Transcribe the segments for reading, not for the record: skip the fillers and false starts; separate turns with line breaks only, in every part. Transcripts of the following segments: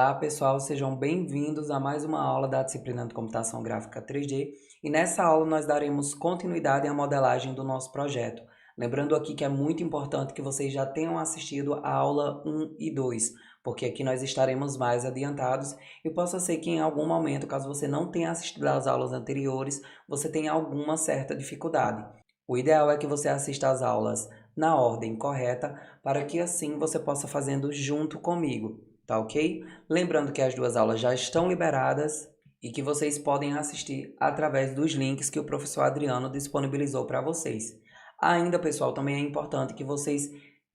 Olá pessoal, sejam bem-vindos a mais uma aula da disciplina de Computação Gráfica 3D e nessa aula nós daremos continuidade à modelagem do nosso projeto. Lembrando aqui que é muito importante que vocês já tenham assistido a aula 1 e 2, porque aqui nós estaremos mais adiantados e possa ser que em algum momento, caso você não tenha assistido às aulas anteriores, você tenha alguma certa dificuldade. O ideal é que você assista às aulas na ordem correta, para que assim você possa fazendo junto comigo, tá ok? Lembrando que as duas aulas já estão liberadas e que vocês podem assistir através dos links que o professor Adriano disponibilizou para vocês. Ainda, pessoal, também é importante que vocês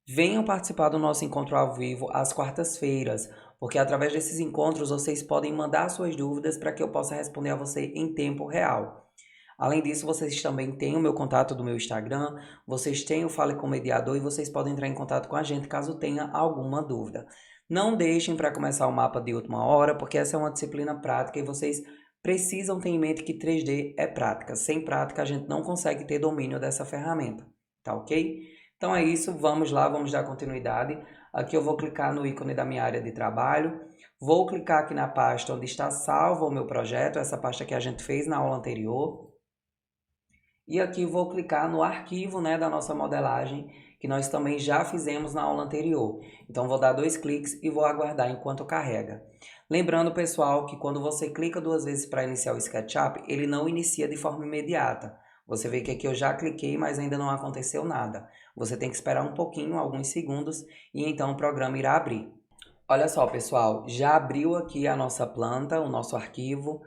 venham participar do nosso encontro ao vivo às quartas-feiras, porque através desses encontros vocês podem mandar suas dúvidas para que eu possa responder a você em tempo real. Além disso, vocês também têm o meu contato do meu Instagram, vocês têm o Fale com o Mediador e vocês podem entrar em contato com a gente caso tenha alguma dúvida. Não deixem para começar o mapa de última hora, porque essa é uma disciplina prática e vocês precisam ter em mente que 3D é prática. Sem prática, a gente não consegue ter domínio dessa ferramenta, tá ok? Então é isso, vamos lá, vamos dar continuidade. Aqui eu vou clicar no ícone da minha área de trabalho, vou clicar aqui na pasta onde está salvo o meu projeto, essa pasta que a gente fez na aula anterior. E aqui vou clicar no arquivo, né, da nossa modelagem, que nós também já fizemos na aula anterior. Então vou dar 2 cliques e vou aguardar enquanto carrega. Lembrando, pessoal, que quando você clica 2 vezes para iniciar o SketchUp, ele não inicia de forma imediata. Você vê que aqui eu já cliquei, mas ainda não aconteceu nada. Você tem que esperar um pouquinho, alguns segundos, e então o programa irá abrir. Olha só, pessoal, já abriu aqui a nossa planta, o nosso arquivo.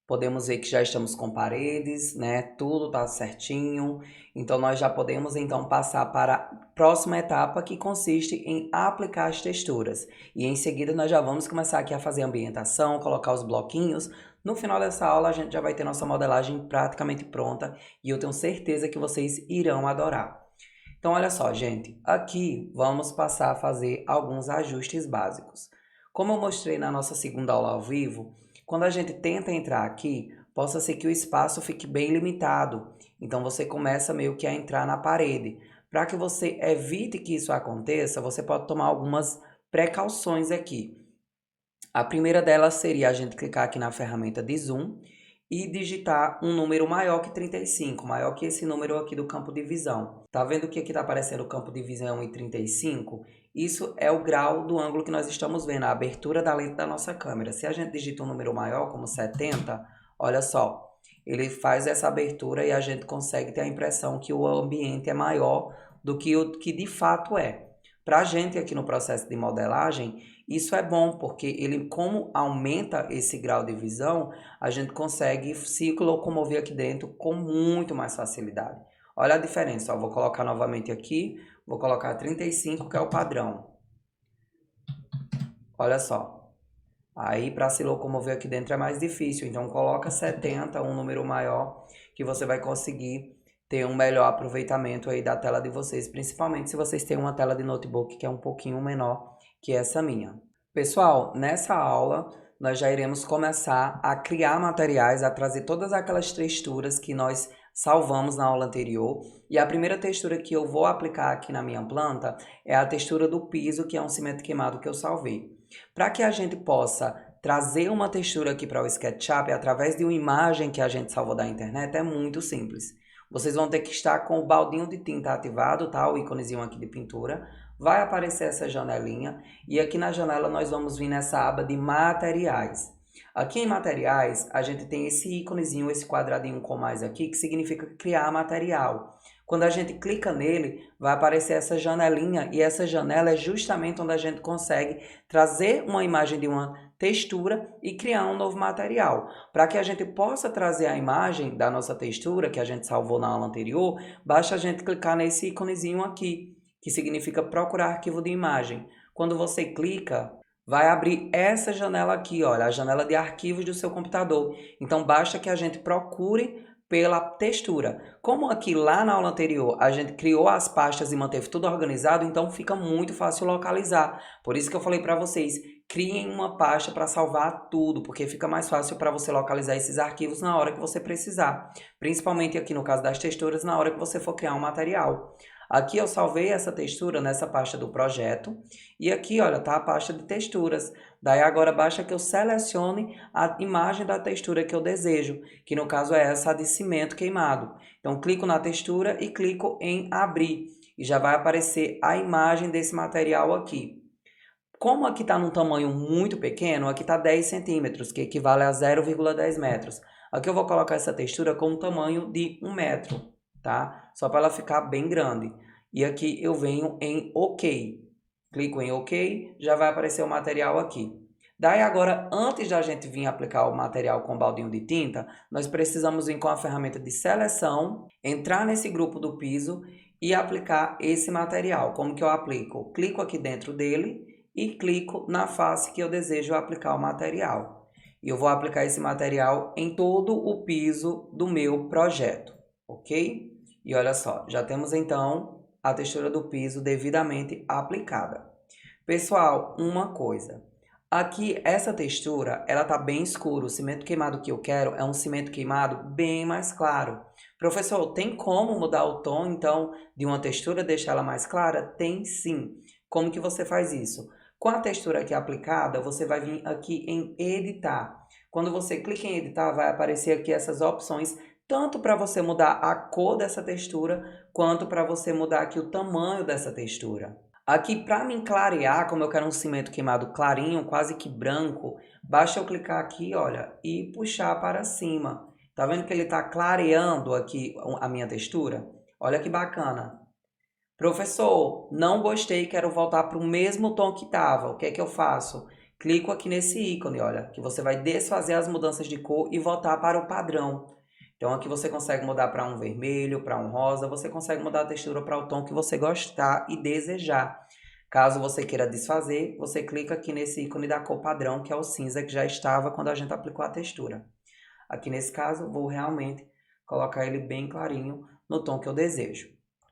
Podemos ver que já estamos com paredes, né? Tudo tá certinho. Então, nós já podemos então passar para a próxima etapa, que consiste em aplicar as texturas. E em seguida nós já vamos começar aqui a fazer a ambientação, colocar os bloquinhos. No final dessa aula a gente já vai ter nossa modelagem praticamente pronta e eu tenho certeza que vocês irão adorar. Então, olha só, gente. Aqui vamos passar a fazer alguns ajustes básicos. Como eu mostrei na nossa segunda aula ao vivo, quando a gente tenta entrar aqui, possa ser que o espaço fique bem limitado. Então você começa meio que a entrar na parede. Para que você evite que isso aconteça, você pode tomar algumas precauções aqui. A primeira delas seria a gente clicar aqui na ferramenta de zoom e digitar um número maior que 35, maior que esse número aqui do campo de visão. Tá vendo que aqui está aparecendo o campo de visão em 35? Isso é o grau do ângulo que nós estamos vendo, a abertura da lente da nossa câmera. Se a gente digita um número maior, como 70, olha só, ele faz essa abertura e a gente consegue ter a impressão que o ambiente é maior do que o que de fato é. Para a gente aqui no processo de modelagem, isso é bom, porque ele, como aumenta esse grau de visão, a gente consegue se locomover aqui dentro com muito mais facilidade. Olha a diferença, ó, vou colocar novamente aqui, vou colocar 35, que é o padrão. Olha só. Aí, para se locomover aqui dentro é mais difícil, então coloca 70, um número maior, que você vai conseguir ter um melhor aproveitamento aí da tela de vocês, principalmente se vocês têm uma tela de notebook que é um pouquinho menor que essa minha. Pessoal, nessa aula nós já iremos começar a criar materiais, a trazer todas aquelas texturas que nós salvamos na aula anterior. E a primeira textura que eu vou aplicar aqui na minha planta é a textura do piso, que é um cimento queimado que eu salvei. Para que a gente possa trazer uma textura aqui para o SketchUp através de uma imagem que a gente salvou da internet, é muito simples. Vocês vão ter que estar com o baldinho de tinta ativado, tá? O íconezinho aqui de pintura. Vai aparecer essa janelinha e aqui na janela nós vamos vir nessa aba de materiais. Aqui em materiais, a gente tem esse íconezinho, esse quadradinho com mais aqui, que significa criar material. Quando a gente clica nele, vai aparecer essa janelinha e essa janela é justamente onde a gente consegue trazer uma imagem de uma textura e criar um novo material. Para que a gente possa trazer a imagem da nossa textura, que a gente salvou na aula anterior, basta a gente clicar nesse íconezinho aqui, que significa procurar arquivo de imagem. Quando você clica, vai abrir essa janela aqui, olha, a janela de arquivos do seu computador. Então basta que a gente procure pela textura. Como aqui lá na aula anterior a gente criou as pastas e manteve tudo organizado, então fica muito fácil localizar. Por isso que eu falei para vocês, criem uma pasta para salvar tudo, porque fica mais fácil para você localizar esses arquivos na hora que você precisar. Principalmente aqui no caso das texturas, na hora que você for criar um material. Aqui eu salvei essa textura nessa pasta do projeto e aqui, olha, tá a pasta de texturas. Daí agora basta que eu selecione a imagem da textura que eu desejo, que no caso é essa de cimento queimado. Então clico na textura e clico em abrir e já vai aparecer a imagem desse material aqui. Como aqui está num tamanho muito pequeno, aqui está 10 centímetros, que equivale a 0,10 metros. Aqui eu vou colocar essa textura com um tamanho de 1 metro, tá? Só para ela ficar bem grande. E aqui eu venho em OK. Clico em OK, já vai aparecer o material aqui. Daí agora, antes da gente vir aplicar o material com o baldinho de tinta, nós precisamos vir com a ferramenta de seleção, entrar nesse grupo do piso e aplicar esse material. Como que eu aplico? Clico aqui dentro dele e clico na face que eu desejo aplicar o material. E eu vou aplicar esse material em todo o piso do meu projeto, ok? E olha só, já temos então a textura do piso devidamente aplicada. Pessoal, uma coisa. Aqui, essa textura, ela tá bem escura. O cimento queimado que eu quero é um cimento queimado bem mais claro. Professor, tem como mudar o tom, então, de uma textura, deixar ela mais clara? Tem sim. Como que você faz isso? Com a textura aqui aplicada, você vai vir aqui em editar. Quando você clica em editar, vai aparecer aqui essas opções, tanto para você mudar a cor dessa textura, quanto para você mudar aqui o tamanho dessa textura. Aqui, para me clarear, como eu quero um cimento queimado clarinho, quase que branco, basta eu clicar aqui, olha, e puxar para cima. Tá vendo que ele está clareando aqui a minha textura? Olha que bacana. Professor, não gostei, quero voltar para o mesmo tom que estava. O que é que eu faço? Clico aqui nesse ícone, olha, que você vai desfazer as mudanças de cor e voltar para o padrão. Então aqui você consegue mudar para um vermelho, para um rosa, você consegue mudar a textura para o tom que você gostar e desejar. Caso você queira desfazer, você clica aqui nesse ícone da cor padrão, que é o cinza que já estava quando a gente aplicou a textura. Aqui nesse caso, vou realmente colocar ele bem clarinho no tom que eu desejo.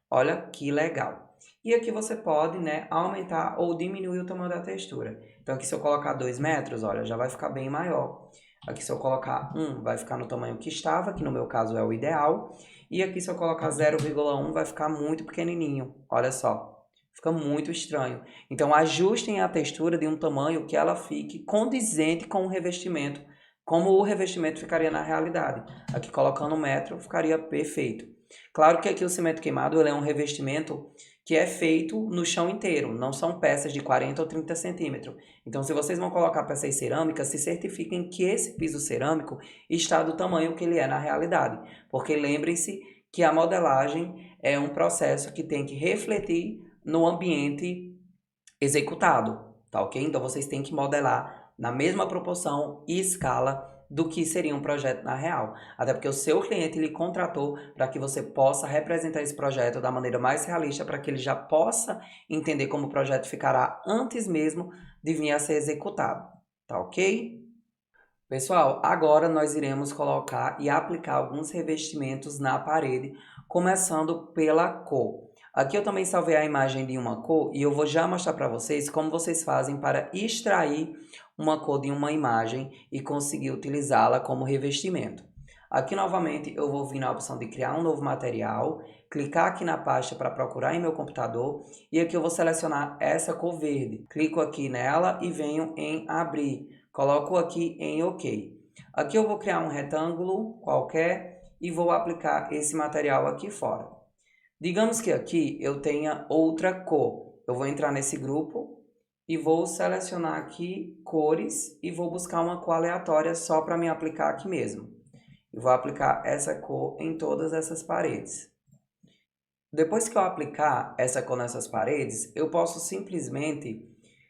Olha que legal. E aqui você pode, né, aumentar ou diminuir o tamanho da textura. Então aqui se eu colocar 2 metros, olha, já vai ficar bem maior. Aqui se eu colocar 1, vai ficar no tamanho que estava, que no meu caso é o ideal. E aqui se eu colocar 0,1, vai ficar muito pequenininho. Olha só, fica muito estranho. Então ajustem a textura de um tamanho que ela fique condizente com o revestimento, como o revestimento ficaria na realidade. Aqui colocando 1 metro ficaria perfeito. Claro que aqui o cimento queimado ele é um revestimento que é feito no chão inteiro, não são peças de 40 ou 30 centímetros. Então, se vocês vão colocar peças cerâmicas, se certifiquem que esse piso cerâmico está do tamanho que ele é na realidade. Porque lembrem-se que a modelagem é um processo que tem que refletir no ambiente executado, tá ok? Então, vocês têm que modelar na mesma proporção e escala do que seria um projeto na real. Até porque o seu cliente lhe contratou para que você possa representar esse projeto da maneira mais realista, para que ele já possa entender como o projeto ficará antes mesmo de vir a ser executado. Tá ok? Pessoal, agora nós iremos colocar e aplicar alguns revestimentos na parede, começando pela cor. Aqui eu também salvei a imagem de uma cor e eu vou já mostrar para vocês como vocês fazem para extrair uma cor de uma imagem e conseguir utilizá-la como revestimento. Aqui novamente eu vou vir na opção de criar um novo material, clicar aqui na pasta para procurar em meu computador e aqui eu vou selecionar essa cor verde. Clico aqui nela e venho em abrir. Coloco aqui em OK. Aqui eu vou criar um retângulo qualquer e vou aplicar esse material aqui fora. Digamos que aqui eu tenha outra cor. Eu vou entrar nesse grupo e vou selecionar aqui cores e vou buscar uma cor aleatória só para me aplicar aqui mesmo. E vou aplicar essa cor em todas essas paredes. Depois que eu aplicar essa cor nessas paredes, eu posso simplesmente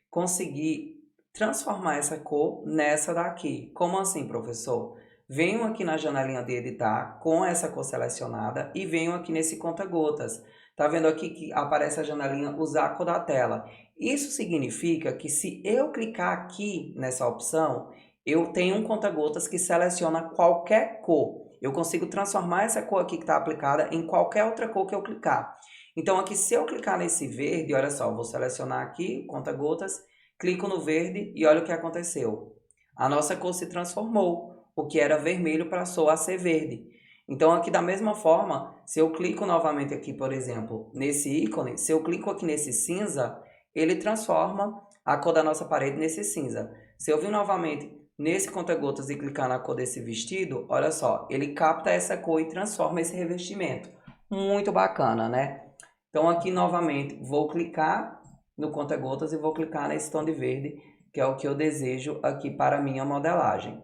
conseguir transformar essa cor nessa daqui. Como assim, professor? Venho aqui na janelinha de editar com essa cor selecionada e venho aqui nesse conta-gotas. Tá vendo aqui que aparece a janelinha usar a cor da tela. Isso significa que se eu clicar aqui nessa opção, eu tenho um conta-gotas que seleciona qualquer cor. Eu consigo transformar essa cor aqui que está aplicada em qualquer outra cor que eu clicar. Então aqui se eu clicar nesse verde, olha só, eu vou selecionar aqui, conta-gotas, clico no verde e olha o que aconteceu. A nossa cor se transformou. O que era vermelho passou a ser verde. Então aqui da mesma forma, se eu clico novamente aqui, por exemplo, nesse ícone, se eu clico aqui nesse cinza, ele transforma a cor da nossa parede nesse cinza. Se eu vir novamente nesse conta-gotas e clicar na cor desse vestido, olha só, ele capta essa cor e transforma esse revestimento. Muito bacana, né? Então aqui novamente vou clicar no conta-gotas e vou clicar nesse tom de verde, que é o que eu desejo aqui para a minha modelagem,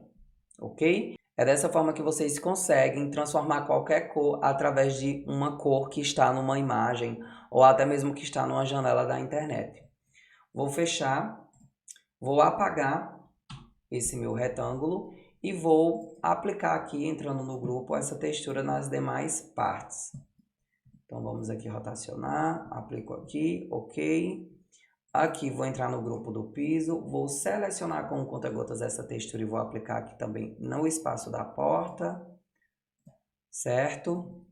ok? É dessa forma que vocês conseguem transformar qualquer cor através de uma cor que está numa imagem ou até mesmo que está numa janela da internet. Vou fechar, vou apagar esse meu retângulo e vou aplicar aqui, entrando no grupo, essa textura nas demais partes. Então vamos aqui rotacionar, aplico aqui, ok. Aqui vou entrar no grupo do piso, vou selecionar com o conta-gotas essa textura e vou aplicar aqui também no espaço da porta, certo?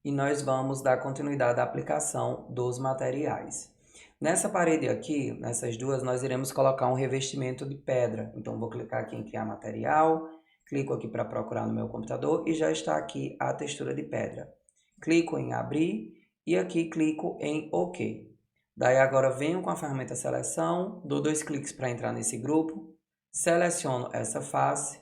E nós vamos dar continuidade à aplicação dos materiais. Nessa parede aqui, nessas duas, nós iremos colocar um revestimento de pedra. Então vou clicar aqui em criar material, clico aqui para procurar no meu computador e já está aqui a textura de pedra. Clico em abrir e aqui clico em OK. Daí agora venho com a ferramenta seleção, dou 2 cliques para entrar nesse grupo, seleciono essa face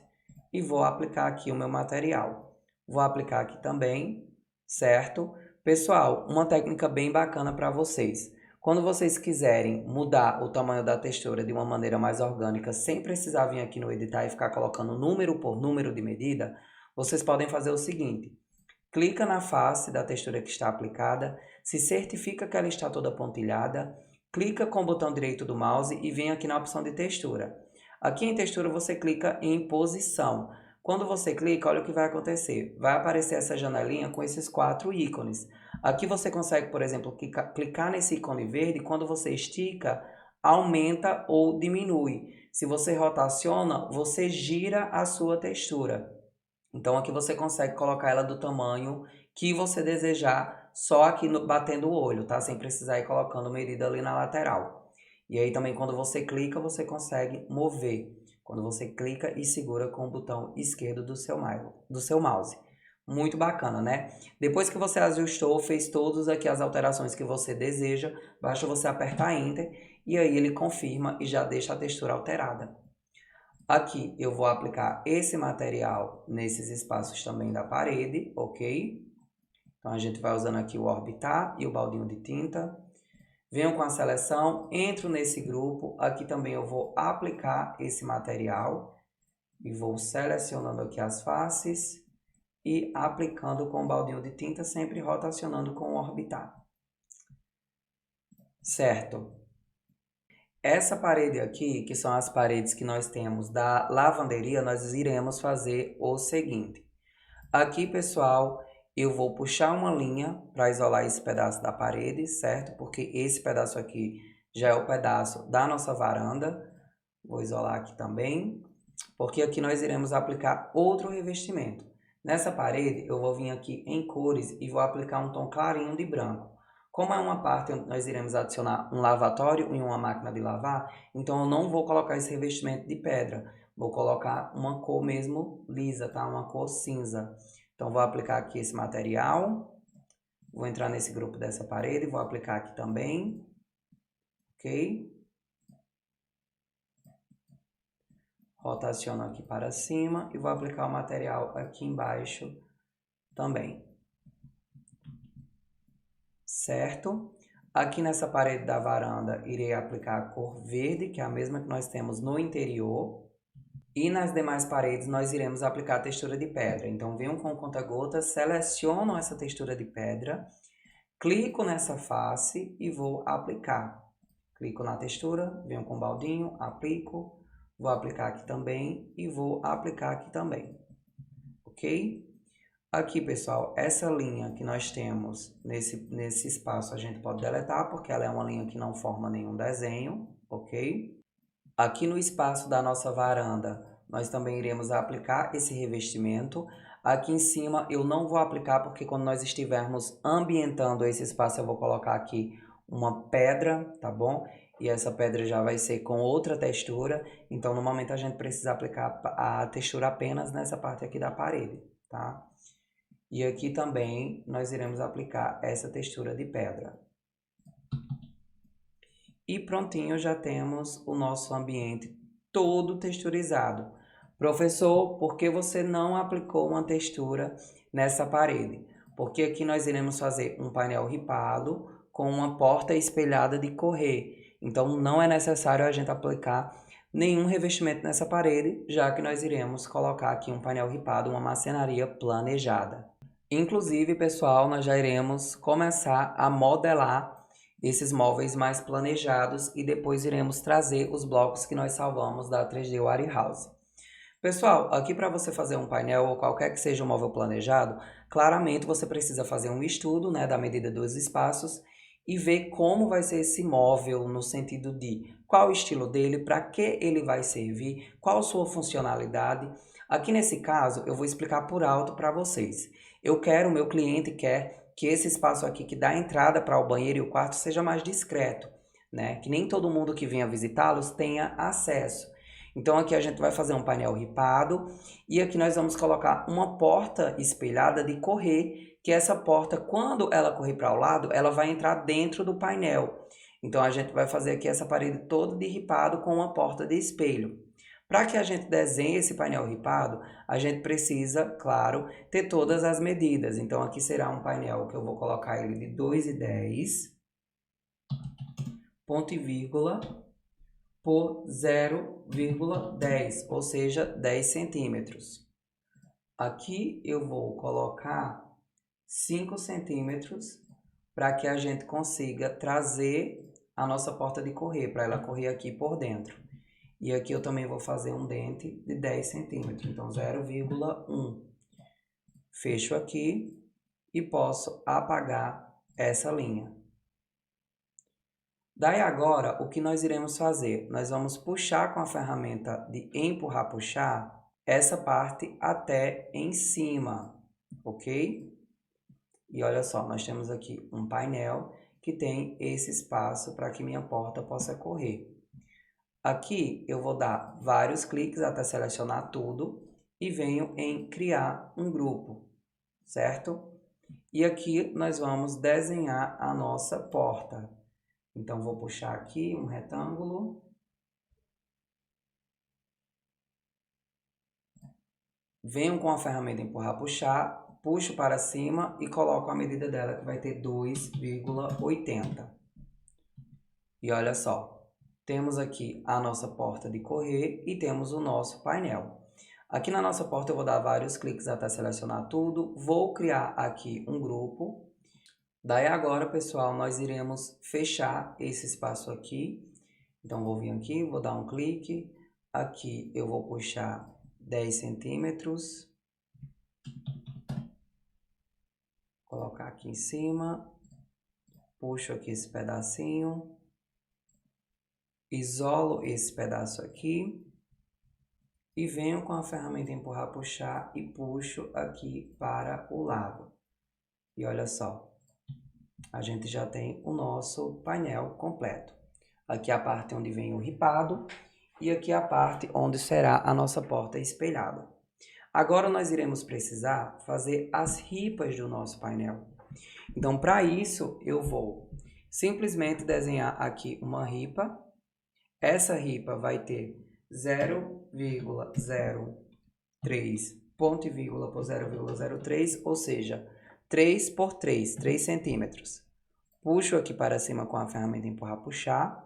e vou aplicar aqui o meu material. Vou aplicar aqui também, certo? Pessoal, uma técnica bem bacana para vocês. Quando vocês quiserem mudar o tamanho da textura de uma maneira mais orgânica, sem precisar vir aqui no editar e ficar colocando número por número de medida, vocês podem fazer o seguinte. Clica na face da textura que está aplicada, se certifica que ela está toda pontilhada, clica com o botão direito do mouse e vem aqui na opção de textura. Aqui em textura você clica em posição. Quando você clica, olha o que vai acontecer. Vai aparecer essa janelinha com esses 4 ícones. Aqui você consegue, por exemplo, clicar nesse ícone verde, quando você estica, aumenta ou diminui. Se você rotaciona, você gira a sua textura. Então aqui você consegue colocar ela do tamanho que você desejar, só aqui batendo o olho, tá? Sem precisar ir colocando medida ali na lateral. E aí também quando você clica, você consegue mover. Quando você clica e segura com o botão esquerdo do seu mouse. Muito bacana, né? Depois que você ajustou, fez todas aqui as alterações que você deseja, basta você apertar Enter e aí ele confirma e já deixa a textura alterada. Aqui eu vou aplicar esse material nesses espaços também da parede, ok? Então a gente vai usando aqui o orbitar e o baldinho de tinta. Venho com a seleção, entro nesse grupo, aqui também eu vou aplicar esse material e vou selecionando aqui as faces e aplicando com o baldinho de tinta, sempre rotacionando com o orbitar. Certo? Essa parede aqui, que são as paredes que nós temos da lavanderia, nós iremos fazer o seguinte. Aqui, pessoal, eu vou puxar uma linha para isolar esse pedaço da parede, certo? Porque esse pedaço aqui já é o pedaço da nossa varanda. Vou isolar aqui também, porque aqui nós iremos aplicar outro revestimento. Nessa parede, eu vou vir aqui em cores e vou aplicar um tom clarinho de branco. Como é uma parte onde nós iremos adicionar um lavatório e uma máquina de lavar, então eu não vou colocar esse revestimento de pedra. Vou colocar uma cor mesmo lisa, tá? Uma cor cinza. Então vou aplicar aqui esse material. Vou entrar nesse grupo dessa parede, vou aplicar aqui também. Ok? Rotaciono aqui para cima e vou aplicar o material aqui embaixo também. Certo? Aqui nessa parede da varanda, irei aplicar a cor verde, que é a mesma que nós temos no interior. E nas demais paredes, nós iremos aplicar a textura de pedra. Então, venho com o conta-gotas, seleciono essa textura de pedra, clico nessa face e vou aplicar. Clico na textura, venho com o baldinho, aplico, vou aplicar aqui também e vou aplicar aqui também. Ok? Aqui, pessoal, essa linha que nós temos nesse espaço a gente pode deletar, porque ela é uma linha que não forma nenhum desenho, ok? Aqui no espaço da nossa varanda, nós também iremos aplicar esse revestimento. Aqui em cima eu não vou aplicar, porque quando nós estivermos ambientando esse espaço, eu vou colocar aqui uma pedra, tá bom? e essa pedra já vai ser com outra textura, então no momento a gente precisa aplicar a textura apenas nessa parte aqui da parede, tá? E aqui também nós iremos aplicar essa textura de pedra. E prontinho, já temos o nosso ambiente todo texturizado. Professor, por que você não aplicou uma textura nessa parede? Porque aqui nós iremos fazer um painel ripado com uma porta espelhada de correr. Então não é necessário a gente aplicar nenhum revestimento nessa parede, já que nós iremos colocar aqui um painel ripado, uma marcenaria planejada. Inclusive, pessoal, nós já iremos começar a modelar esses móveis mais planejados e depois iremos trazer os blocos que nós salvamos da 3D Warehouse. Pessoal, aqui para você fazer um painel ou qualquer que seja um móvel planejado, claramente você precisa fazer um estudo, né, da medida dos espaços e ver como vai ser esse móvel no sentido de qual o estilo dele, para que ele vai servir, qual a sua funcionalidade. Aqui nesse caso, eu vou explicar por alto para vocês. O meu cliente quer que esse espaço aqui que dá entrada para o banheiro e o quarto seja mais discreto, né? Que nem todo mundo que venha visitá-los tenha acesso. Então aqui a gente vai fazer um painel ripado e aqui nós vamos colocar uma porta espelhada de correr, que essa porta, quando ela correr para o lado, ela vai entrar dentro do painel. Então a gente vai fazer aqui essa parede toda de ripado com uma porta de espelho. Para que a gente desenhe esse painel ripado, a gente precisa, claro, ter todas as medidas. Então aqui será um painel que eu vou colocar ele de 2,10, ponto e vírgula, por 0,10, ou seja, 10 centímetros. Aqui eu vou colocar 5 centímetros para que a gente consiga trazer a nossa porta de correr, para ela correr aqui por dentro. E aqui eu também vou fazer um dente de 10 centímetros, então 0,1. Fecho aqui e posso apagar essa linha. Daí agora, o que nós iremos fazer? Nós vamos puxar com a ferramenta de empurrar, puxar, essa parte até em cima, ok? E olha só, nós temos aqui um painel que tem esse espaço para que minha porta possa correr. Aqui eu vou dar vários cliques até selecionar tudo e venho em criar um grupo, certo? E aqui nós vamos desenhar a nossa porta. Então vou puxar aqui um retângulo. Venho com a ferramenta empurrar, puxar, puxo para cima e coloco a medida dela que vai ter 2,80. E olha só. Temos aqui a nossa porta de correr e temos o nosso painel. Aqui na nossa porta eu vou dar vários cliques até selecionar tudo. Vou criar aqui um grupo. Daí agora, pessoal, nós iremos fechar esse espaço aqui. Então vou vir aqui, vou dar um clique. Aqui eu vou puxar 10 centímetros. Colocar aqui em cima. Puxo aqui esse pedacinho. Isolo esse pedaço aqui e venho com a ferramenta empurrar, puxar e puxo aqui para o lado. E olha só, a gente já tem o nosso painel completo. Aqui a parte onde vem o ripado e aqui a parte onde será a nossa porta espelhada. Agora nós iremos precisar fazer as ripas do nosso painel. Então para isso eu vou simplesmente desenhar aqui uma ripa. Essa ripa vai ter 0,03 ponto e vírgula por 0,03, ou seja, 3 por 3 centímetros. Puxo aqui para cima com a ferramenta empurrar, puxar.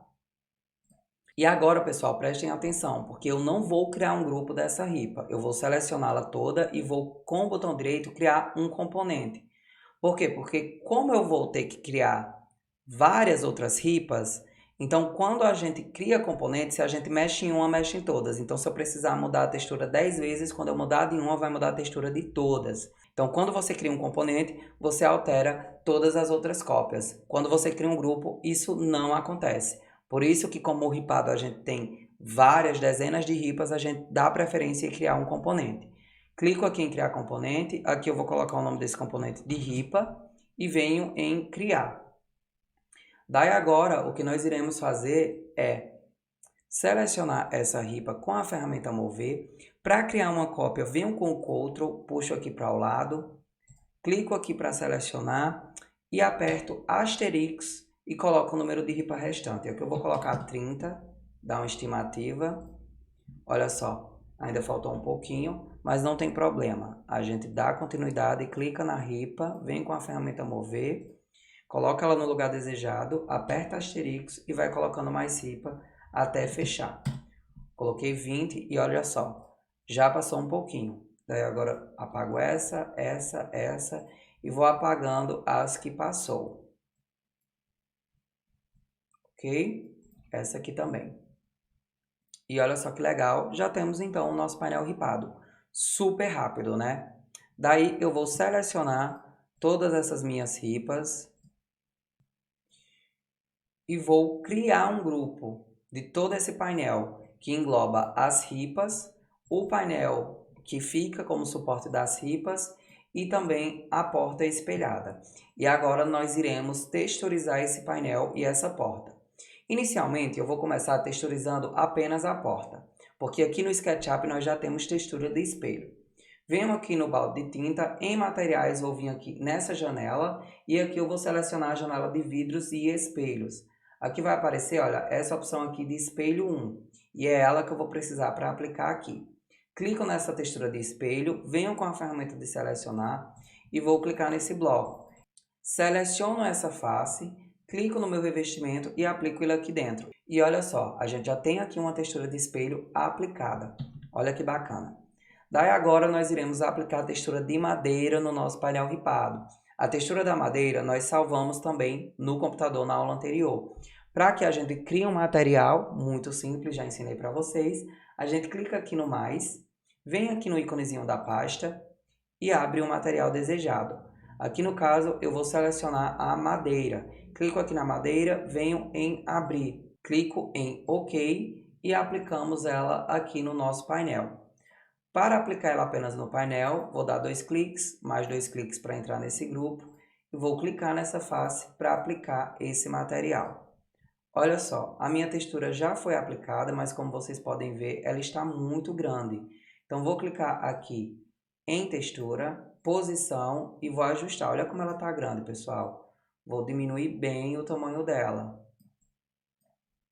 E agora, pessoal, prestem atenção, porque eu não vou criar um grupo dessa ripa. Eu vou selecioná-la toda e vou, com o botão direito, criar um componente. Por quê? Porque como eu vou ter que criar várias outras ripas, então quando a gente cria componentes, se a gente mexe em uma, mexe em todas. Então se eu precisar mudar a textura 10 vezes, quando eu mudar de uma, vai mudar a textura de todas. Então quando você cria um componente, você altera todas as outras cópias. Quando você cria um grupo, isso não acontece. Por isso que como o ripado a gente tem várias dezenas de ripas, a gente dá preferência em criar um componente. Clico aqui em criar componente, aqui eu vou colocar o nome desse componente de ripa e venho em criar. Daí agora, o que nós iremos fazer é selecionar essa ripa com a ferramenta mover. Para criar uma cópia, venho com o Ctrl, puxo aqui para o lado, clico aqui para selecionar e aperto Asterix e coloco o número de ripa restante. Aqui eu vou colocar 30, dá uma estimativa. Olha só, ainda faltou um pouquinho, mas não tem problema. A gente dá continuidade, clica na ripa, vem com a ferramenta mover, coloca ela no lugar desejado, aperta Asterix e vai colocando mais ripa até fechar. Coloquei 20 e olha só, já passou um pouquinho. Daí agora apago essa e vou apagando as que passou. Ok? Essa aqui também. E olha só que legal, já temos então o nosso painel ripado. Super rápido, né? Daí eu vou selecionar todas essas minhas ripas e vou criar um grupo de todo esse painel que engloba as ripas, o painel que fica como suporte das ripas e também a porta espelhada. E agora nós iremos texturizar esse painel e essa porta. Inicialmente eu vou começar texturizando apenas a porta, porque aqui no SketchUp nós já temos textura de espelho. Venho aqui no balde de tinta, em materiais vou vir aqui nessa janela e aqui eu vou selecionar a janela de vidros e espelhos. Aqui vai aparecer, olha, essa opção aqui de espelho 1 e é ela que eu vou precisar para aplicar aqui. Clico nessa textura de espelho, venho com a ferramenta de selecionar e vou clicar nesse bloco. Seleciono essa face, clico no meu revestimento e aplico ele aqui dentro. E olha só, a gente já tem aqui uma textura de espelho aplicada. Olha que bacana. Daí agora nós iremos aplicar a textura de madeira no nosso painel ripado. A textura da madeira nós salvamos também no computador na aula anterior. Para que a gente crie um material muito simples, já ensinei para vocês, a gente clica aqui no mais, vem aqui no íconezinho da pasta e abre o material desejado. Aqui no caso eu vou selecionar a madeira. Clico aqui na madeira, venho em abrir, clico em OK e aplicamos ela aqui no nosso painel. Para aplicar ela apenas no painel, vou dar 2 cliques, mais 2 cliques para entrar nesse grupo e vou clicar nessa face para aplicar esse material. Olha só, a minha textura já foi aplicada, mas como vocês podem ver, ela está muito grande. Então vou clicar aqui em textura, posição e vou ajustar. Olha como ela está grande, pessoal. Vou diminuir bem o tamanho dela,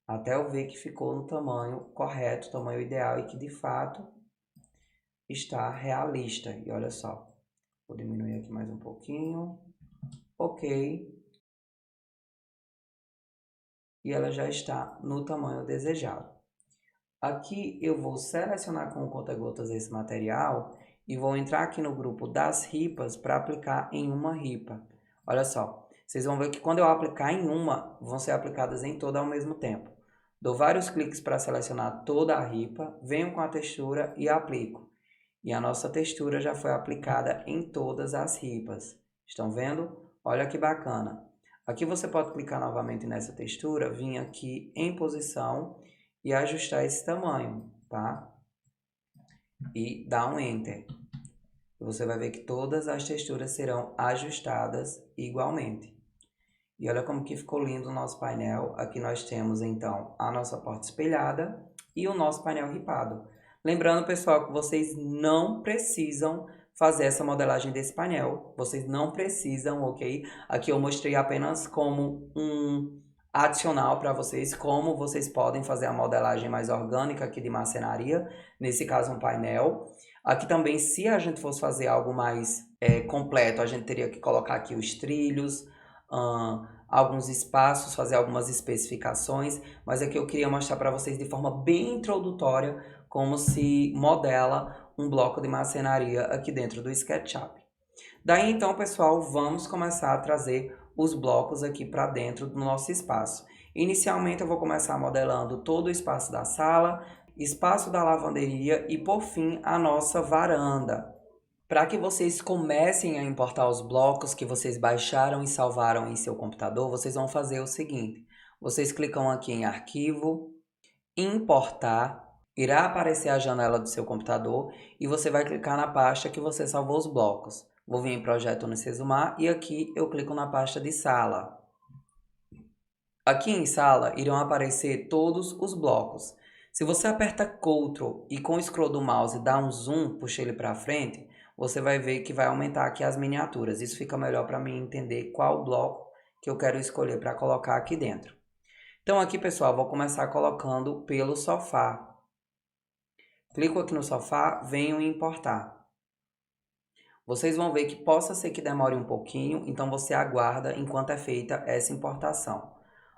até eu ver que ficou no tamanho correto, tamanho ideal e que de fato está realista. E olha só, vou diminuir aqui mais um pouquinho, OK, e ela já está no tamanho desejado. Aqui eu vou selecionar com o conta-gotas esse material e vou entrar aqui no grupo das ripas para aplicar em uma ripa. Olha só, vocês vão ver que quando eu aplicar em uma, vão ser aplicadas em toda ao mesmo tempo. Dou vários cliques para selecionar toda a ripa, venho com a textura e aplico. E a nossa textura já foi aplicada em todas as ripas. Estão vendo? Olha que bacana. Aqui você pode clicar novamente nessa textura, vir aqui em posição e ajustar esse tamanho, tá? E dar um Enter. Você vai ver que todas as texturas serão ajustadas igualmente. E olha como que ficou lindo o nosso painel. Aqui nós temos então a nossa porta espelhada e o nosso painel ripado. Lembrando, pessoal, que vocês não precisam fazer essa modelagem desse painel. Vocês não precisam, ok? Aqui eu mostrei apenas como um adicional para vocês, como vocês podem fazer a modelagem mais orgânica aqui de marcenaria. Nesse caso, um painel. Aqui também, se a gente fosse fazer algo mais completo, a gente teria que colocar aqui os trilhos, alguns espaços, fazer algumas especificações, mas aqui eu queria mostrar para vocês de forma bem introdutória como se modela um bloco de marcenaria aqui dentro do SketchUp. Daí então, pessoal, vamos começar a trazer os blocos aqui para dentro do nosso espaço. Inicialmente eu vou começar modelando todo o espaço da sala, espaço da lavanderia e por fim a nossa varanda. Para que vocês comecem a importar os blocos que vocês baixaram e salvaram em seu computador, vocês vão fazer o seguinte. Vocês clicam aqui em Arquivo, Importar, irá aparecer a janela do seu computador e você vai clicar na pasta que você salvou os blocos. Vou vir em Projeto no Sesumar e aqui eu clico na pasta de Sala. Aqui em sala irão aparecer todos os blocos. Se você aperta Ctrl e com o scroll do mouse dá um zoom, puxa ele para frente, você vai ver que vai aumentar aqui as miniaturas. Isso fica melhor para mim entender qual bloco que eu quero escolher para colocar aqui dentro. Então aqui, pessoal, vou começar colocando pelo sofá. Clico aqui no sofá, venho em importar. Vocês vão ver que possa ser que demore um pouquinho, então você aguarda enquanto é feita essa importação.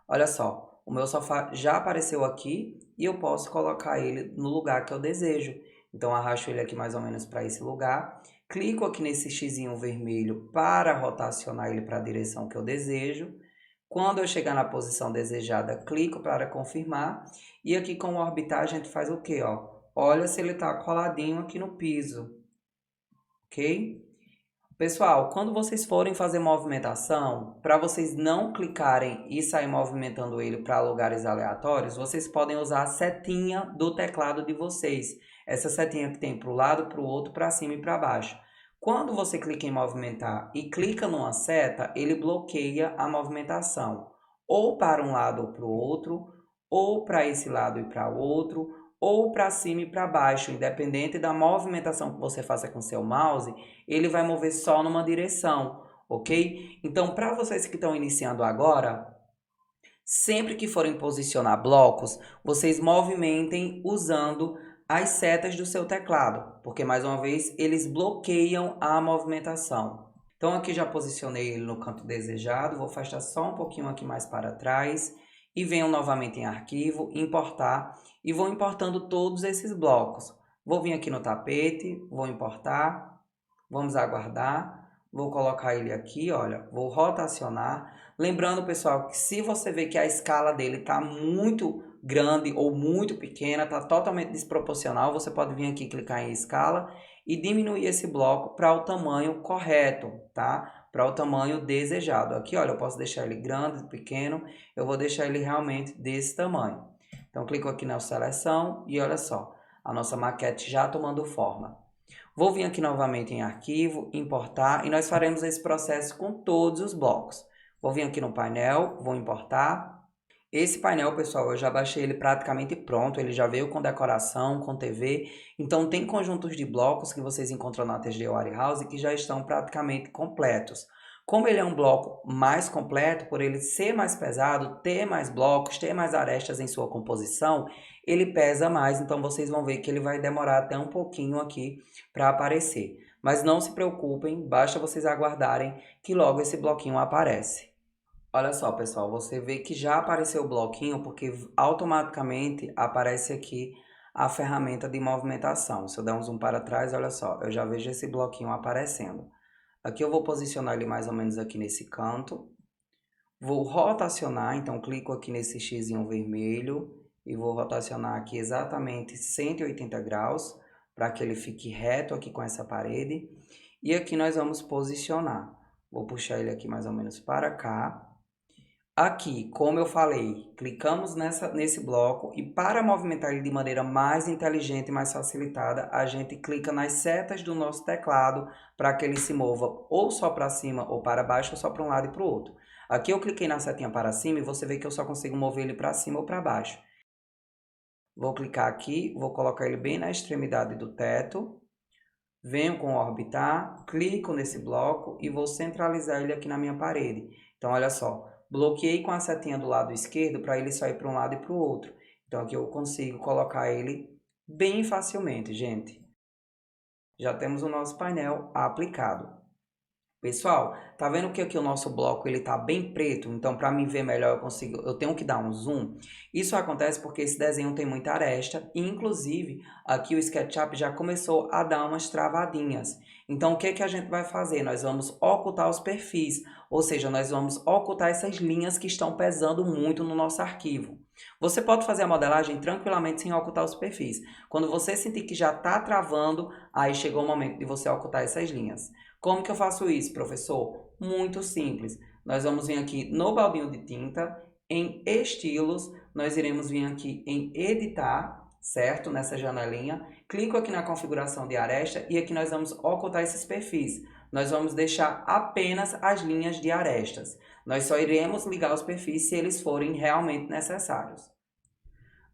Olha só, o meu sofá já apareceu aqui e eu posso colocar ele no lugar que eu desejo. Então arrasto ele aqui mais ou menos para esse lugar, clico aqui nesse xizinho vermelho para rotacionar ele para a direção que eu desejo. Quando eu chegar na posição desejada, clico para confirmar e aqui com o orbitar a gente faz o quê, ó? Olha se ele está coladinho aqui no piso, ok? Pessoal, quando vocês forem fazer movimentação, para vocês não clicarem e sair movimentando ele para lugares aleatórios, vocês podem usar a setinha do teclado de vocês. Essa setinha que tem para o lado, para o outro, para cima e para baixo. Quando você clica em movimentar e clica numa seta, ele bloqueia a movimentação. Ou para um lado ou para o outro, ou para esse lado e para o outro, ou para cima e para baixo, independente da movimentação que você faça com seu mouse, ele vai mover só numa direção, ok? Então, para vocês que estão iniciando agora, sempre que forem posicionar blocos, vocês movimentem usando as setas do seu teclado, porque mais uma vez eles bloqueiam a movimentação. Então aqui já posicionei ele no canto desejado, vou afastar só um pouquinho aqui mais para trás e venho novamente em arquivo, importar e vou importando todos esses blocos. Vou vir aqui no tapete, vou importar, vamos aguardar, vou colocar ele aqui, olha, vou rotacionar. Lembrando, pessoal, que se você vê que a escala dele está muito grande ou muito pequena, está totalmente desproporcional, você pode vir aqui clicar em escala e diminuir esse bloco para o tamanho correto, tá? Para o tamanho desejado. Aqui, olha, eu posso deixar ele grande, pequeno, eu vou deixar ele realmente desse tamanho. Então, clico aqui na seleção e olha só, a nossa maquete já tomando forma. Vou vir aqui novamente em arquivo, importar e nós faremos esse processo com todos os blocos. Vou vir aqui no painel, vou importar. Esse painel, pessoal, eu já baixei ele praticamente pronto, ele já veio com decoração, com TV, então tem conjuntos de blocos que vocês encontram na TG Warehouse que já estão praticamente completos. Como ele é um bloco mais completo, por ele ser mais pesado, ter mais blocos, ter mais arestas em sua composição, ele pesa mais, então vocês vão ver que ele vai demorar até um pouquinho aqui para aparecer. Mas não se preocupem, basta vocês aguardarem que logo esse bloquinho aparece. Olha só, pessoal, você vê que já apareceu o bloquinho porque automaticamente aparece aqui a ferramenta de movimentação. Se eu der um zoom para trás, olha só, eu já vejo esse bloquinho aparecendo. Aqui eu vou posicionar ele mais ou menos aqui nesse canto. Vou rotacionar, então clico aqui nesse xizinho vermelho e vou rotacionar aqui exatamente 180 graus para que ele fique reto aqui com essa parede. E aqui nós vamos posicionar. Vou puxar ele aqui mais ou menos para cá. Aqui, como eu falei, clicamos nesse bloco e para movimentar ele de maneira mais inteligente e mais facilitada, a gente clica nas setas do nosso teclado para que ele se mova ou só para cima ou para baixo ou só para um lado e para o outro. Aqui eu cliquei na setinha para cima e você vê que eu só consigo mover ele para cima ou para baixo. Vou clicar aqui, vou colocar ele bem na extremidade do teto, venho com o orbitar, clico nesse bloco e vou centralizar ele aqui na minha parede. Então olha só. Bloqueei com a setinha do lado esquerdo para ele sair para um lado e para o outro. Então aqui eu consigo colocar ele bem facilmente, gente. Já temos o nosso painel aplicado. Pessoal, tá vendo que aqui o nosso bloco ele tá bem preto? Então para mim ver melhor eu tenho que dar um zoom. Isso acontece porque esse desenho tem muita aresta e inclusive aqui o SketchUp já começou a dar umas travadinhas. Então o que que a gente vai fazer? Nós vamos ocultar os perfis, ou seja, nós vamos ocultar essas linhas que estão pesando muito no nosso arquivo. Você pode fazer a modelagem tranquilamente sem ocultar os perfis. Quando você sentir que já está travando, aí chegou o momento de você ocultar essas linhas. Como que eu faço isso, professor? Muito simples. Nós vamos vir aqui no baldinho de tinta, em estilos, nós iremos vir aqui em editar, certo? Nessa janelinha. Clico aqui na configuração de aresta e aqui nós vamos ocultar esses perfis. nós vamos deixar apenas as linhas de arestas. Nós só iremos ligar os perfis se eles forem realmente necessários.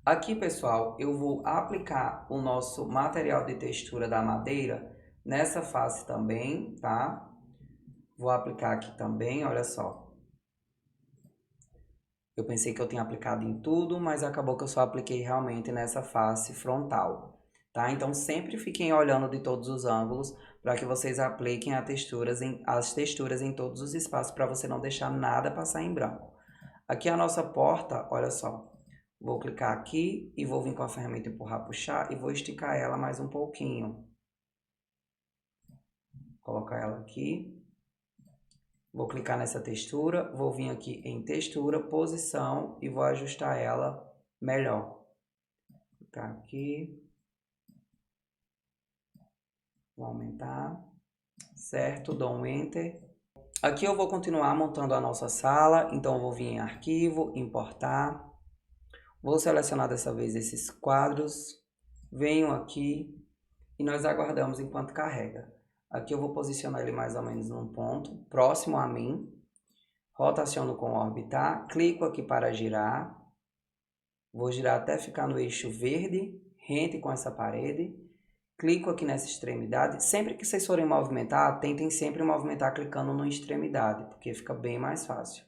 Aqui, pessoal, eu vou aplicar o nosso material de textura da madeira nessa face também, tá? Vou aplicar aqui também, olha só. Eu pensei que eu tinha aplicado em tudo, mas acabou que eu só apliquei realmente nessa face frontal, tá? Então sempre fiquem olhando de todos os ângulos para que vocês apliquem as texturas em todos os espaços para você não deixar nada passar em branco. Aqui a nossa porta, olha só. Vou clicar aqui e vou vir com a ferramenta empurrar, puxar e vou esticar ela mais um pouquinho. Colocar ela aqui. Vou clicar nessa textura, vou vir aqui em textura, posição e vou ajustar ela melhor. Clicar aqui. Vou aumentar. Certo, dou um Enter. Aqui eu vou continuar montando a nossa sala, então eu vou vir em arquivo, importar. Vou selecionar dessa vez esses quadros. Venho aqui e nós aguardamos enquanto carrega. Aqui eu vou posicionar ele mais ou menos num ponto, próximo a mim. Rotaciono com orbitar, clico aqui para girar. Vou girar até ficar no eixo verde, rente com essa parede. Clico aqui nessa extremidade. Sempre que vocês forem movimentar, tentem sempre movimentar clicando na extremidade, porque fica bem mais fácil.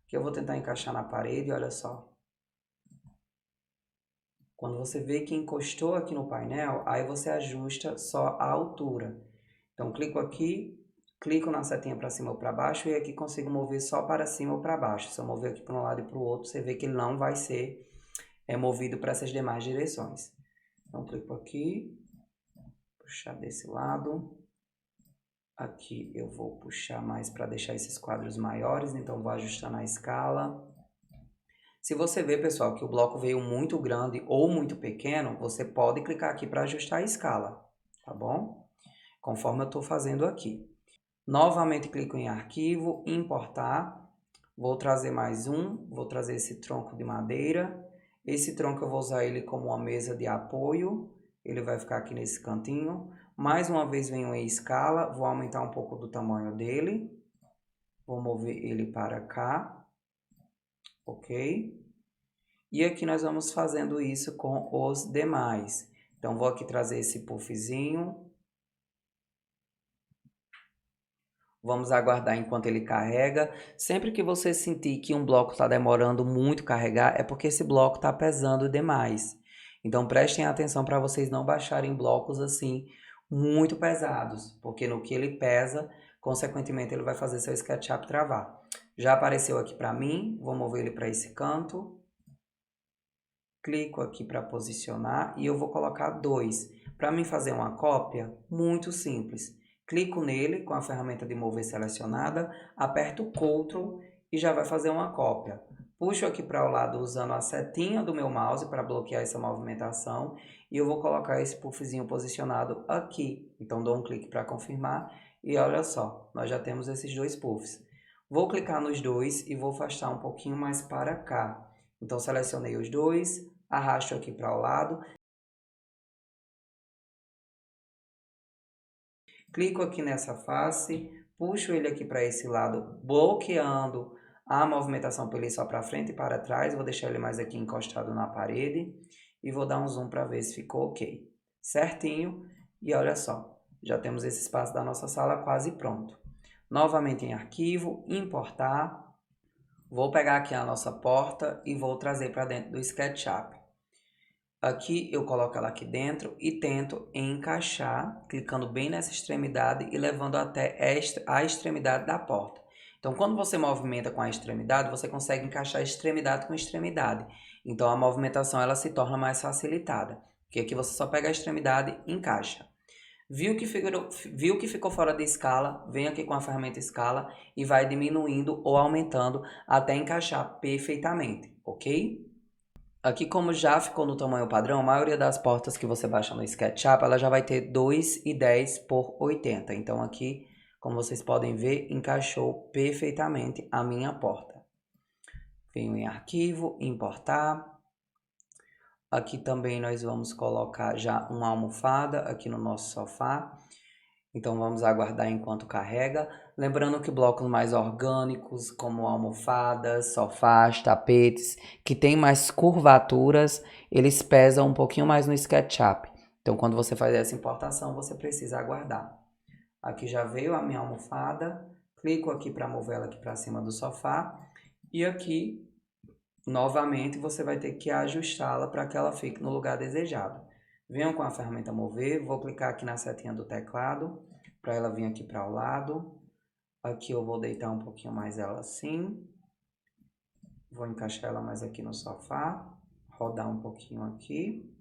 Aqui eu vou tentar encaixar na parede, olha só. Quando você vê que encostou aqui no painel, aí você ajusta só a altura. Então, clico aqui, clico na setinha para cima ou para baixo e aqui consigo mover só para cima ou para baixo. Se eu mover aqui para um lado e para o outro, você vê que ele não vai ser movido para essas demais direções. Então, clico aqui, puxar desse lado. Aqui eu vou puxar mais para deixar esses quadros maiores, então vou ajustar na escala. Se você vê, pessoal, que o bloco veio muito grande ou muito pequeno, você pode clicar aqui para ajustar a escala, tá bom? Conforme eu estou fazendo aqui. Novamente clico em arquivo, importar. Vou trazer mais um, vou trazer esse tronco de madeira. Esse tronco eu vou usar ele como uma mesa de apoio. Ele vai ficar aqui nesse cantinho. Mais uma vez venho em escala, vou aumentar um pouco do tamanho dele. Vou mover ele para cá. Ok? E aqui nós vamos fazendo isso com os demais. Então, vou aqui trazer esse puffzinho. Vamos aguardar enquanto ele carrega. Sempre que você sentir que um bloco está demorando muito carregar, é porque esse bloco está pesando demais. Então, prestem atenção para vocês não baixarem blocos assim muito pesados, porque no que ele pesa, consequentemente, ele vai fazer seu SketchUp travar. Já apareceu aqui para mim, vou mover ele para esse canto. Clico aqui para posicionar e eu vou colocar 2. Para mim fazer uma cópia, muito simples. Clico nele com a ferramenta de mover selecionada, aperto o Ctrl e já vai fazer uma cópia. Puxo aqui para o lado usando a setinha do meu mouse para bloquear essa movimentação e eu vou colocar esse puffzinho posicionado aqui. Então dou um clique para confirmar e olha só, nós já temos esses dois puffs. Vou clicar nos dois e vou afastar um pouquinho mais para cá. Então, selecionei os dois, arrasto aqui para o lado. Clico aqui nessa face, puxo ele aqui para esse lado, bloqueando a movimentação para ele só para frente e para trás. Vou deixar ele mais aqui encostado na parede e vou dar um zoom para ver se ficou ok. Certinho. E olha só, já temos esse espaço da nossa sala quase pronto. Novamente em arquivo, importar. Vou pegar aqui a nossa porta e vou trazer para dentro do SketchUp. Aqui eu coloco ela aqui dentro e tento encaixar, clicando bem nessa extremidade e levando até a extremidade da porta. Então, quando você movimenta com a extremidade, você consegue encaixar extremidade com extremidade. Então, a movimentação ela se torna mais facilitada, porque aqui você só pega a extremidade e encaixa. Viu que ficou fora de escala, vem aqui com a ferramenta escala e vai diminuindo ou aumentando até encaixar perfeitamente, ok? Aqui como já ficou no tamanho padrão, a maioria das portas que você baixa no SketchUp, ela já vai ter 2,10 por 80. Então aqui, como vocês podem ver, encaixou perfeitamente a minha porta. Venho em arquivo, importar. Aqui também nós vamos colocar já uma almofada aqui no nosso sofá. Então vamos aguardar enquanto carrega. Lembrando que blocos mais orgânicos, como almofadas, sofás, tapetes, que tem mais curvaturas, eles pesam um pouquinho mais no SketchUp. Então quando você faz essa importação, você precisa aguardar. Aqui já veio a minha almofada, clico aqui para mover ela aqui para cima do sofá e aqui novamente você vai ter que ajustá-la para que ela fique no lugar desejado. Venho com a ferramenta mover, vou clicar aqui na setinha do teclado para ela vir aqui para o lado. Aqui eu vou deitar um pouquinho mais ela assim. Vou encaixar ela mais aqui no sofá, rodar um pouquinho aqui.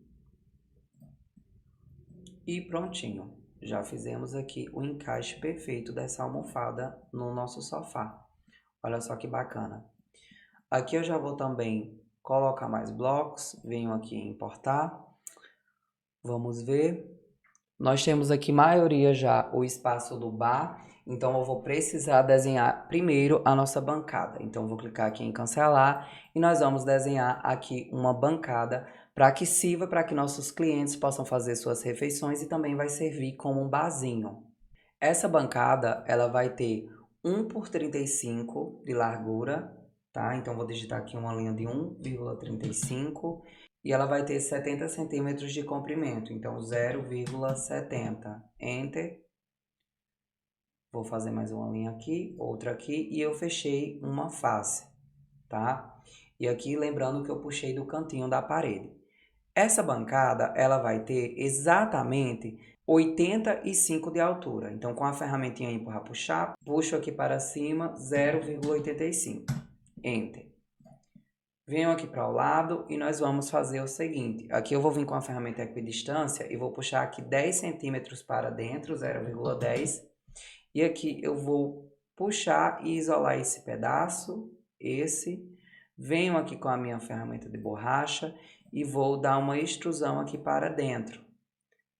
E prontinho. Já fizemos aqui o encaixe perfeito dessa almofada no nosso sofá. Olha só que bacana. Aqui eu já vou também colocar mais blocos. Venho aqui em importar. Vamos ver. Nós temos aqui maioria já o espaço do bar. Então eu vou precisar desenhar primeiro a nossa bancada. Então eu vou clicar aqui em cancelar e nós vamos desenhar aqui uma bancada para que sirva para que nossos clientes possam fazer suas refeições e também vai servir como um barzinho. Essa bancada, ela vai ter 1 por 35 de largura, tá? Então vou digitar aqui uma linha de 1,35 e ela vai ter 70 centímetros de comprimento, então 0,70. Enter. Vou fazer mais uma linha aqui, outra aqui e eu fechei uma face, tá? E aqui lembrando que eu puxei do cantinho da parede. Essa bancada, ela vai ter exatamente 85 de altura. Então, com a ferramentinha empurrar, puxar, puxo aqui para cima, 0,85. Enter. Venho aqui para o lado e nós vamos fazer o seguinte. Aqui eu vou vir com a ferramenta equidistância e vou puxar aqui 10 centímetros para dentro, 0,10. E aqui eu vou puxar e isolar esse pedaço, esse. Venho aqui com a minha ferramenta de borracha e vou dar uma extrusão aqui para dentro,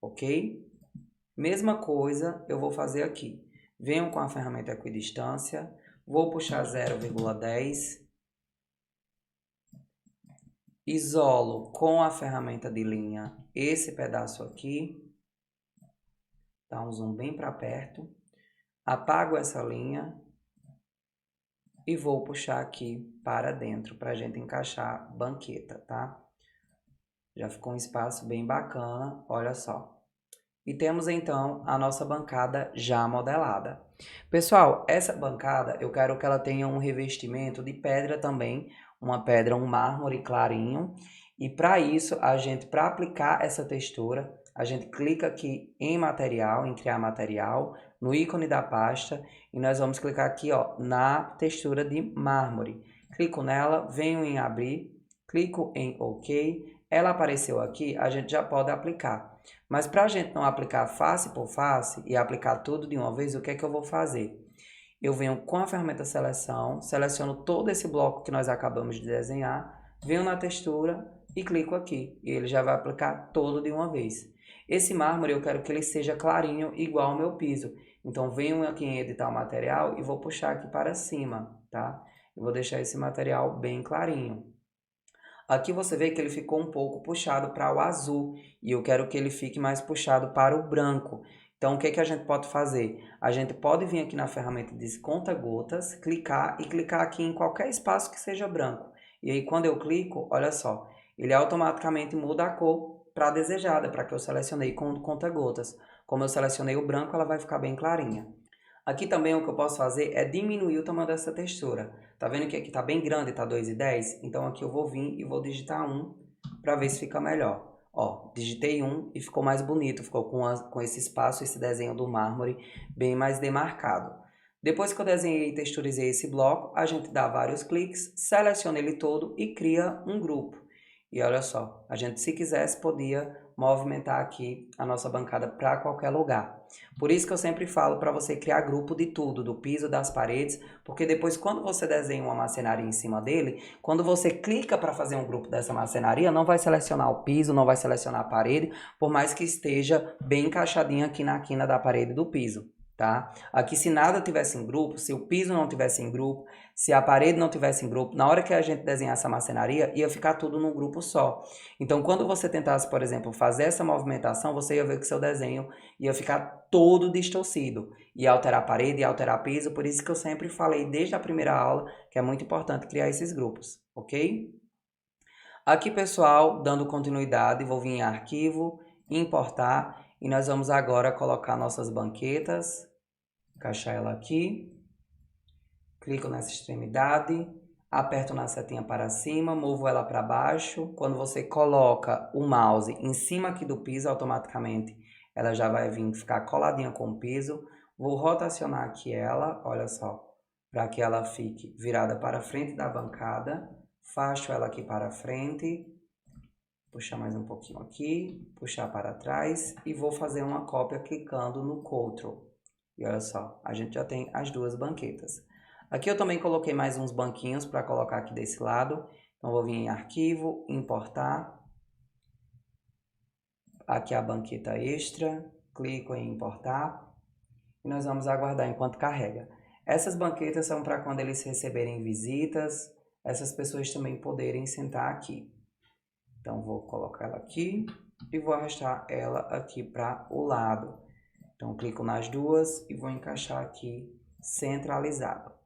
ok? Mesma coisa eu vou fazer aqui. Venho com a ferramenta equidistância, vou puxar 0,10, isolo com a ferramenta de linha esse pedaço aqui, dá um zoom bem para perto, apago essa linha e vou puxar aqui para dentro para a gente encaixar a banqueta, tá? Já ficou um espaço bem bacana, olha só. E temos então a nossa bancada já modelada. Pessoal, essa bancada eu quero que ela tenha um revestimento de pedra também, uma pedra, um mármore clarinho. E para isso, para aplicar essa textura, a gente clica aqui em material, em criar material, no ícone da pasta e nós vamos clicar aqui ó, na textura de mármore. Clico nela, venho em abrir, clico em OK. Ela apareceu aqui, a gente já pode aplicar. Mas para a gente não aplicar face por face e aplicar tudo de uma vez, o que é que eu vou fazer? Eu venho com a ferramenta seleção, seleciono todo esse bloco que nós acabamos de desenhar, venho na textura e clico aqui. E ele já vai aplicar todo de uma vez. Esse mármore eu quero que ele seja clarinho, igual ao meu piso. Então venho aqui em editar o material e vou puxar aqui para cima, tá? Eu vou deixar esse material bem clarinho. Aqui você vê que ele ficou um pouco puxado para o azul e eu quero que ele fique mais puxado para o branco. Então, o que que a gente pode fazer? A gente pode vir aqui na ferramenta de conta-gotas, clicar e clicar aqui em qualquer espaço que seja branco. E aí, quando eu clico, olha só, ele automaticamente muda a cor para a desejada, para que eu selecionei com conta-gotas. Como eu selecionei o branco, ela vai ficar bem clarinha. Aqui também o que eu posso fazer é diminuir o tamanho dessa textura. Tá vendo que aqui tá bem grande, tá 2,10? Então aqui eu vou vir e vou digitar 1 para ver se fica melhor. Ó, digitei 1 e ficou mais bonito, ficou com esse espaço, esse desenho do mármore bem mais demarcado. Depois que eu desenhei e texturizei esse bloco, a gente dá vários cliques, seleciona ele todo e cria um grupo. E olha só, a gente se quisesse podia movimentar aqui a nossa bancada para qualquer lugar. Por isso que eu sempre falo para você criar grupo de tudo, do piso, das paredes, porque depois quando você desenha uma marcenaria em cima dele, quando você clica para fazer um grupo dessa marcenaria, não vai selecionar o piso, não vai selecionar a parede, por mais que esteja bem encaixadinho aqui na quina da parede do piso. tá? Aqui, se nada tivesse em grupo, se o piso não tivesse em grupo, se a parede não tivesse em grupo, na hora que a gente desenhar essa marcenaria, ia ficar tudo num grupo só. Então, quando você tentasse, por exemplo, fazer essa movimentação, você ia ver que seu desenho ia ficar todo distorcido, ia alterar a parede, ia alterar piso, por isso que eu sempre falei desde a primeira aula que é muito importante criar esses grupos, ok? Aqui, pessoal, dando continuidade, vou vir em arquivo, importar, e nós vamos agora colocar nossas banquetas, encaixar ela aqui, clico nessa extremidade, aperto na setinha para cima, movo ela para baixo. Quando você coloca o mouse em cima aqui do piso, automaticamente ela já vai vir ficar coladinha com o piso. Vou rotacionar aqui ela, olha só, para que ela fique virada para frente da bancada. Faço ela aqui para frente, puxar mais um pouquinho aqui, puxar para trás e vou fazer uma cópia clicando no Ctrl. E olha só, a gente já tem as duas banquetas. Aqui eu também coloquei mais uns banquinhos para colocar aqui desse lado. Então vou vir em arquivo, importar. Aqui a banqueta extra, clico em importar. E nós vamos aguardar enquanto carrega. Essas banquetas são para quando eles receberem visitas, essas pessoas também poderem sentar aqui. Então vou colocar ela aqui e vou arrastar ela aqui para o lado. Então clico nas duas e vou encaixar aqui centralizado.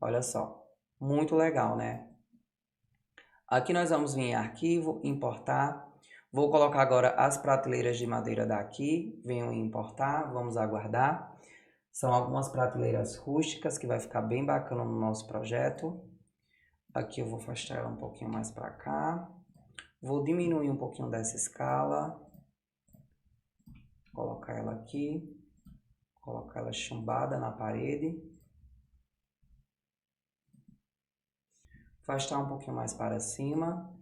Olha só, muito legal, né? Aqui nós vamos vir em arquivo, importar. Vou colocar agora as prateleiras de madeira daqui. Venho em importar, vamos aguardar. São algumas prateleiras rústicas que vai ficar bem bacana no nosso projeto. Aqui eu vou afastar ela um pouquinho mais para cá. Vou diminuir um pouquinho dessa escala. Colocar ela aqui. Colocar ela chumbada na parede. Afastar um pouquinho mais para cima.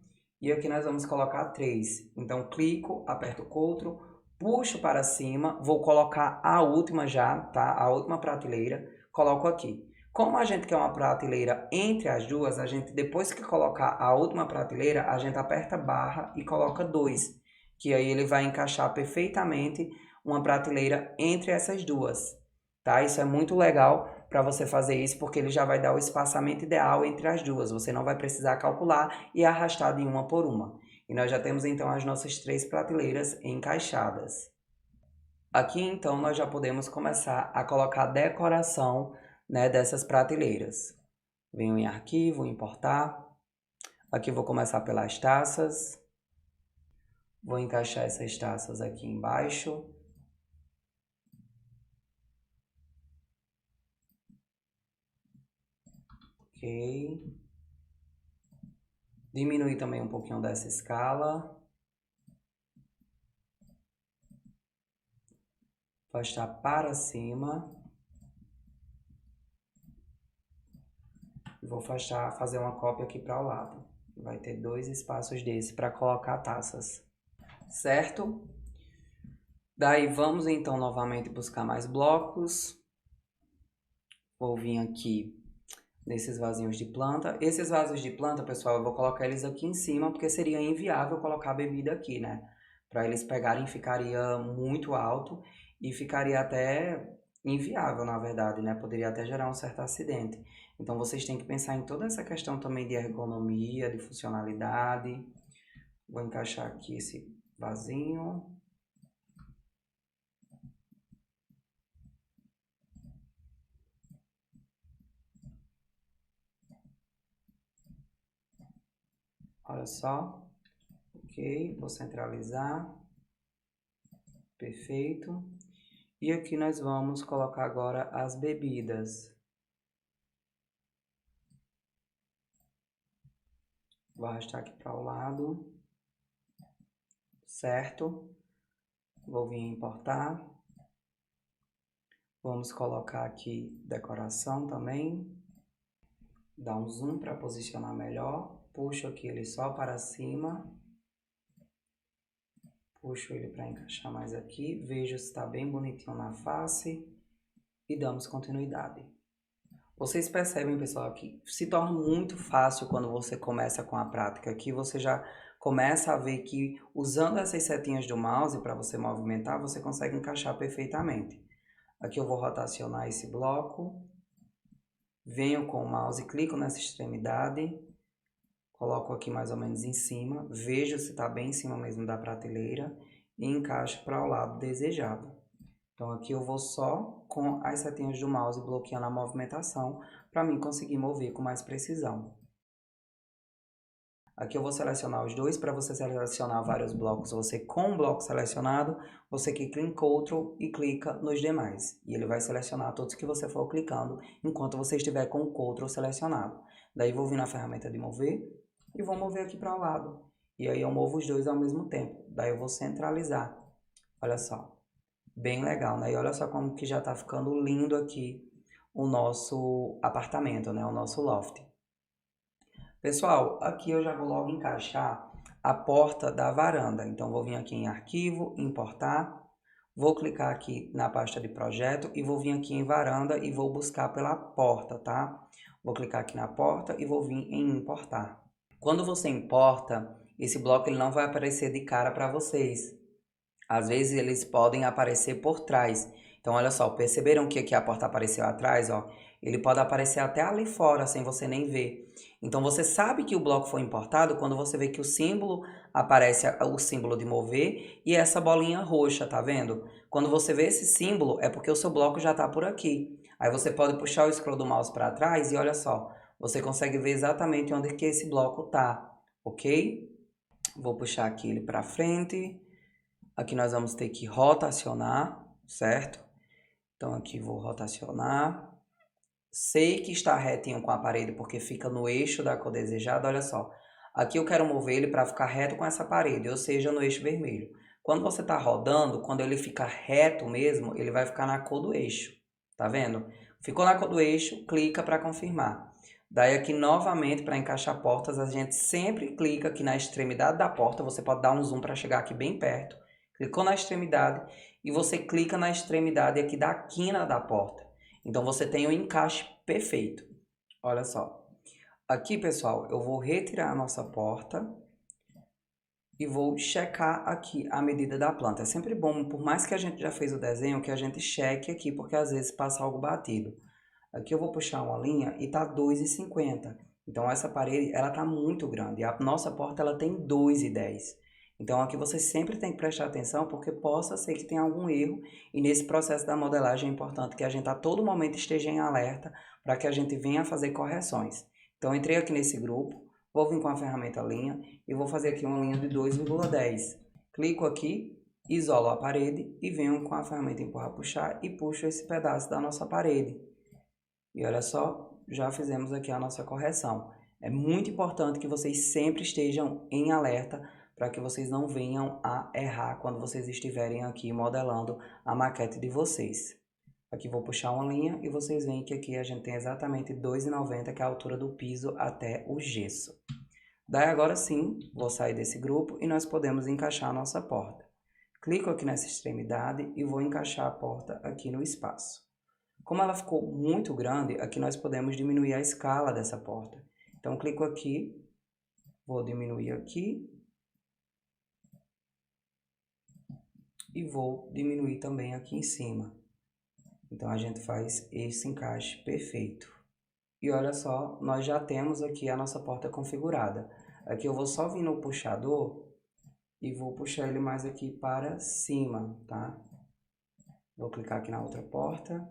E aqui nós vamos colocar 3. Então, clico, aperto o Ctrl, puxo para cima, vou colocar a última já, tá? A última prateleira, coloco aqui. Como a gente quer uma prateleira entre as duas, a gente, depois que colocar a última prateleira, a gente aperta barra e coloca 2. Que aí ele vai encaixar perfeitamente uma prateleira entre essas duas, tá? Isso é muito legal para você fazer isso, porque ele já vai dar o espaçamento ideal entre as duas. Você não vai precisar calcular e arrastar de uma por uma. E nós já temos então as nossas 3 prateleiras encaixadas. Aqui então nós já podemos começar a colocar a decoração, né, dessas prateleiras. Venho em arquivo, importar. Aqui vou começar pelas taças. Vou encaixar essas taças aqui embaixo. Ok. Diminuir também um pouquinho dessa escala. Afastar para cima. E vou fazer uma cópia aqui para o lado. Vai ter 2 espaços desse para colocar taças. Certo? Daí vamos então novamente buscar mais blocos. Vou vir aqui nesses vasinhos de planta. Esses vasos de planta, pessoal, eu vou colocar eles aqui em cima, porque seria inviável colocar a bebida aqui, né? Para eles pegarem ficaria muito alto e ficaria até inviável, na verdade, né? Poderia até gerar um certo acidente. Então vocês têm que pensar em toda essa questão também de ergonomia, de funcionalidade. Vou encaixar aqui esse vasinho. Olha só. Ok, vou centralizar. Perfeito. E aqui nós vamos colocar agora as bebidas. Vou arrastar aqui para o lado. Certo? Vou vir importar. Vamos colocar aqui decoração também. Dar um zoom para posicionar melhor. Puxo aqui ele só para cima. Puxo ele para encaixar mais aqui. Vejo se está bem bonitinho na face. E damos continuidade. Vocês percebem, pessoal, que se torna muito fácil quando você começa com a prática aqui. Você já começa a ver que usando essas setinhas do mouse para você movimentar, você consegue encaixar perfeitamente. Aqui eu vou rotacionar esse bloco. Venho com o mouse, clico nessa extremidade. Coloco aqui mais ou menos em cima. Vejo se está bem em cima mesmo da prateleira. E encaixo para o lado desejado. Então aqui eu vou só com as setinhas do mouse bloqueando a movimentação para mim conseguir mover com mais precisão. Aqui eu vou selecionar os dois. Para você selecionar vários blocos, você com um bloco selecionado, você clica em Ctrl e clica nos demais. E ele vai selecionar todos que você for clicando enquanto você estiver com o Ctrl selecionado. Daí vou vir na ferramenta de mover e vou mover aqui para o lado. E aí eu movo os dois ao mesmo tempo. Daí eu vou centralizar. Olha só. Bem legal, né? E olha só como que já tá ficando lindo aqui o nosso apartamento, né? O nosso loft. Pessoal, aqui eu já vou logo encaixar a porta da varanda. Então, vou vir aqui em Arquivo, Importar. Vou clicar aqui na pasta de Projeto e vou vir aqui em Varanda e vou buscar pela porta, tá? Vou clicar aqui na porta e vou vir em Importar. Quando você importa, esse bloco ele não vai aparecer de cara para vocês. Às vezes eles podem aparecer por trás. Então, olha só, perceberam que aqui a porta apareceu atrás, ó? Ele pode aparecer até ali fora, sem você nem ver. Então, você sabe que o bloco foi importado quando você vê que o símbolo aparece, o símbolo de mover, e essa bolinha roxa, tá vendo? Quando você vê esse símbolo, é porque o seu bloco já tá por aqui. Aí você pode puxar o scroll do mouse para trás e olha só, você consegue ver exatamente onde que esse bloco tá, ok? Vou puxar aqui ele para frente. Aqui nós vamos ter que rotacionar, certo? Então aqui vou rotacionar. Sei que está retinho com a parede porque fica no eixo da cor desejada, olha só. Aqui eu quero mover ele para ficar reto com essa parede, ou seja, no eixo vermelho. Quando você está rodando, quando ele fica reto mesmo, ele vai ficar na cor do eixo. Tá vendo? Ficou na cor do eixo, clica para confirmar. Daí aqui novamente para encaixar portas, a gente sempre clica aqui na extremidade da porta. Você pode dar um zoom para chegar aqui bem perto. Clicou na extremidade e você clica na extremidade aqui da quina da porta. Então você tem o encaixe perfeito. Olha só. Aqui, pessoal, eu vou retirar a nossa porta e vou checar aqui a medida da planta. É sempre bom, por mais que a gente já fez o desenho, que a gente cheque aqui, porque às vezes passa algo batido. Aqui eu vou puxar uma linha e tá 2,50. Então essa parede, ela tá muito grande. A nossa porta, ela tem 2,10. Então aqui você sempre tem que prestar atenção, porque possa ser que tenha algum erro. E nesse processo da modelagem é importante que a gente a todo momento esteja em alerta para que a gente venha fazer correções. Então entrei aqui nesse grupo, vou vir com a ferramenta linha e vou fazer aqui uma linha de 2,10. Clico aqui, isolo a parede e venho com a ferramenta empurrar puxar e puxo esse pedaço da nossa parede. E olha só, já fizemos aqui a nossa correção. É muito importante que vocês sempre estejam em alerta para que vocês não venham a errar quando vocês estiverem aqui modelando a maquete de vocês. Aqui vou puxar uma linha e vocês veem que aqui a gente tem exatamente 2,90, que é a altura do piso até o gesso. Daí agora sim, vou sair desse grupo e nós podemos encaixar a nossa porta. Clico aqui nessa extremidade e vou encaixar a porta aqui no espaço. Como ela ficou muito grande, aqui nós podemos diminuir a escala dessa porta. Então, clico aqui, vou diminuir aqui e vou diminuir também aqui em cima. Então, a gente faz esse encaixe perfeito. E olha só, nós já temos aqui a nossa porta configurada. Aqui eu vou só vir no puxador e vou puxar ele mais aqui para cima, tá? Vou clicar aqui na outra porta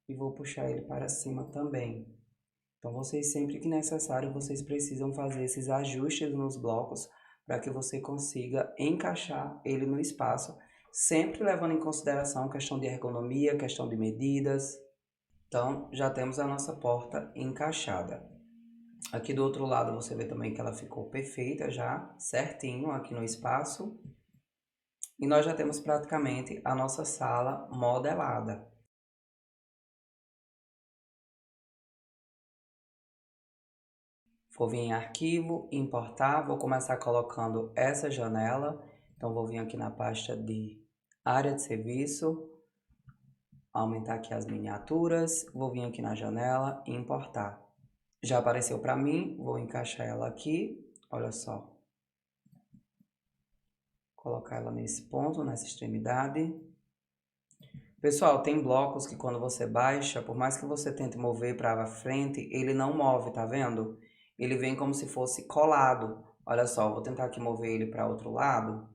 e vou puxar ele para cima também. Então, vocês sempre que necessário, vocês precisam fazer esses ajustes nos blocos para que você consiga encaixar ele no espaço, sempre levando em consideração a questão de ergonomia, questão de medidas. Então, já temos a nossa porta encaixada. Aqui do outro lado você vê também que ela ficou perfeita já, certinho aqui no espaço. E nós já temos praticamente a nossa sala modelada. Vou vir em arquivo, importar, vou começar colocando essa janela. Então, vou vir aqui na pasta de área de serviço, aumentar aqui as miniaturas, vou vir aqui na janela e importar. Já apareceu para mim, vou encaixar ela aqui, olha só. Colocar ela nesse ponto, nessa extremidade. Pessoal, tem blocos que quando você baixa, por mais que você tente mover para frente, ele não move, tá vendo? Ele vem como se fosse colado. Olha só, vou tentar aqui mover ele para outro lado,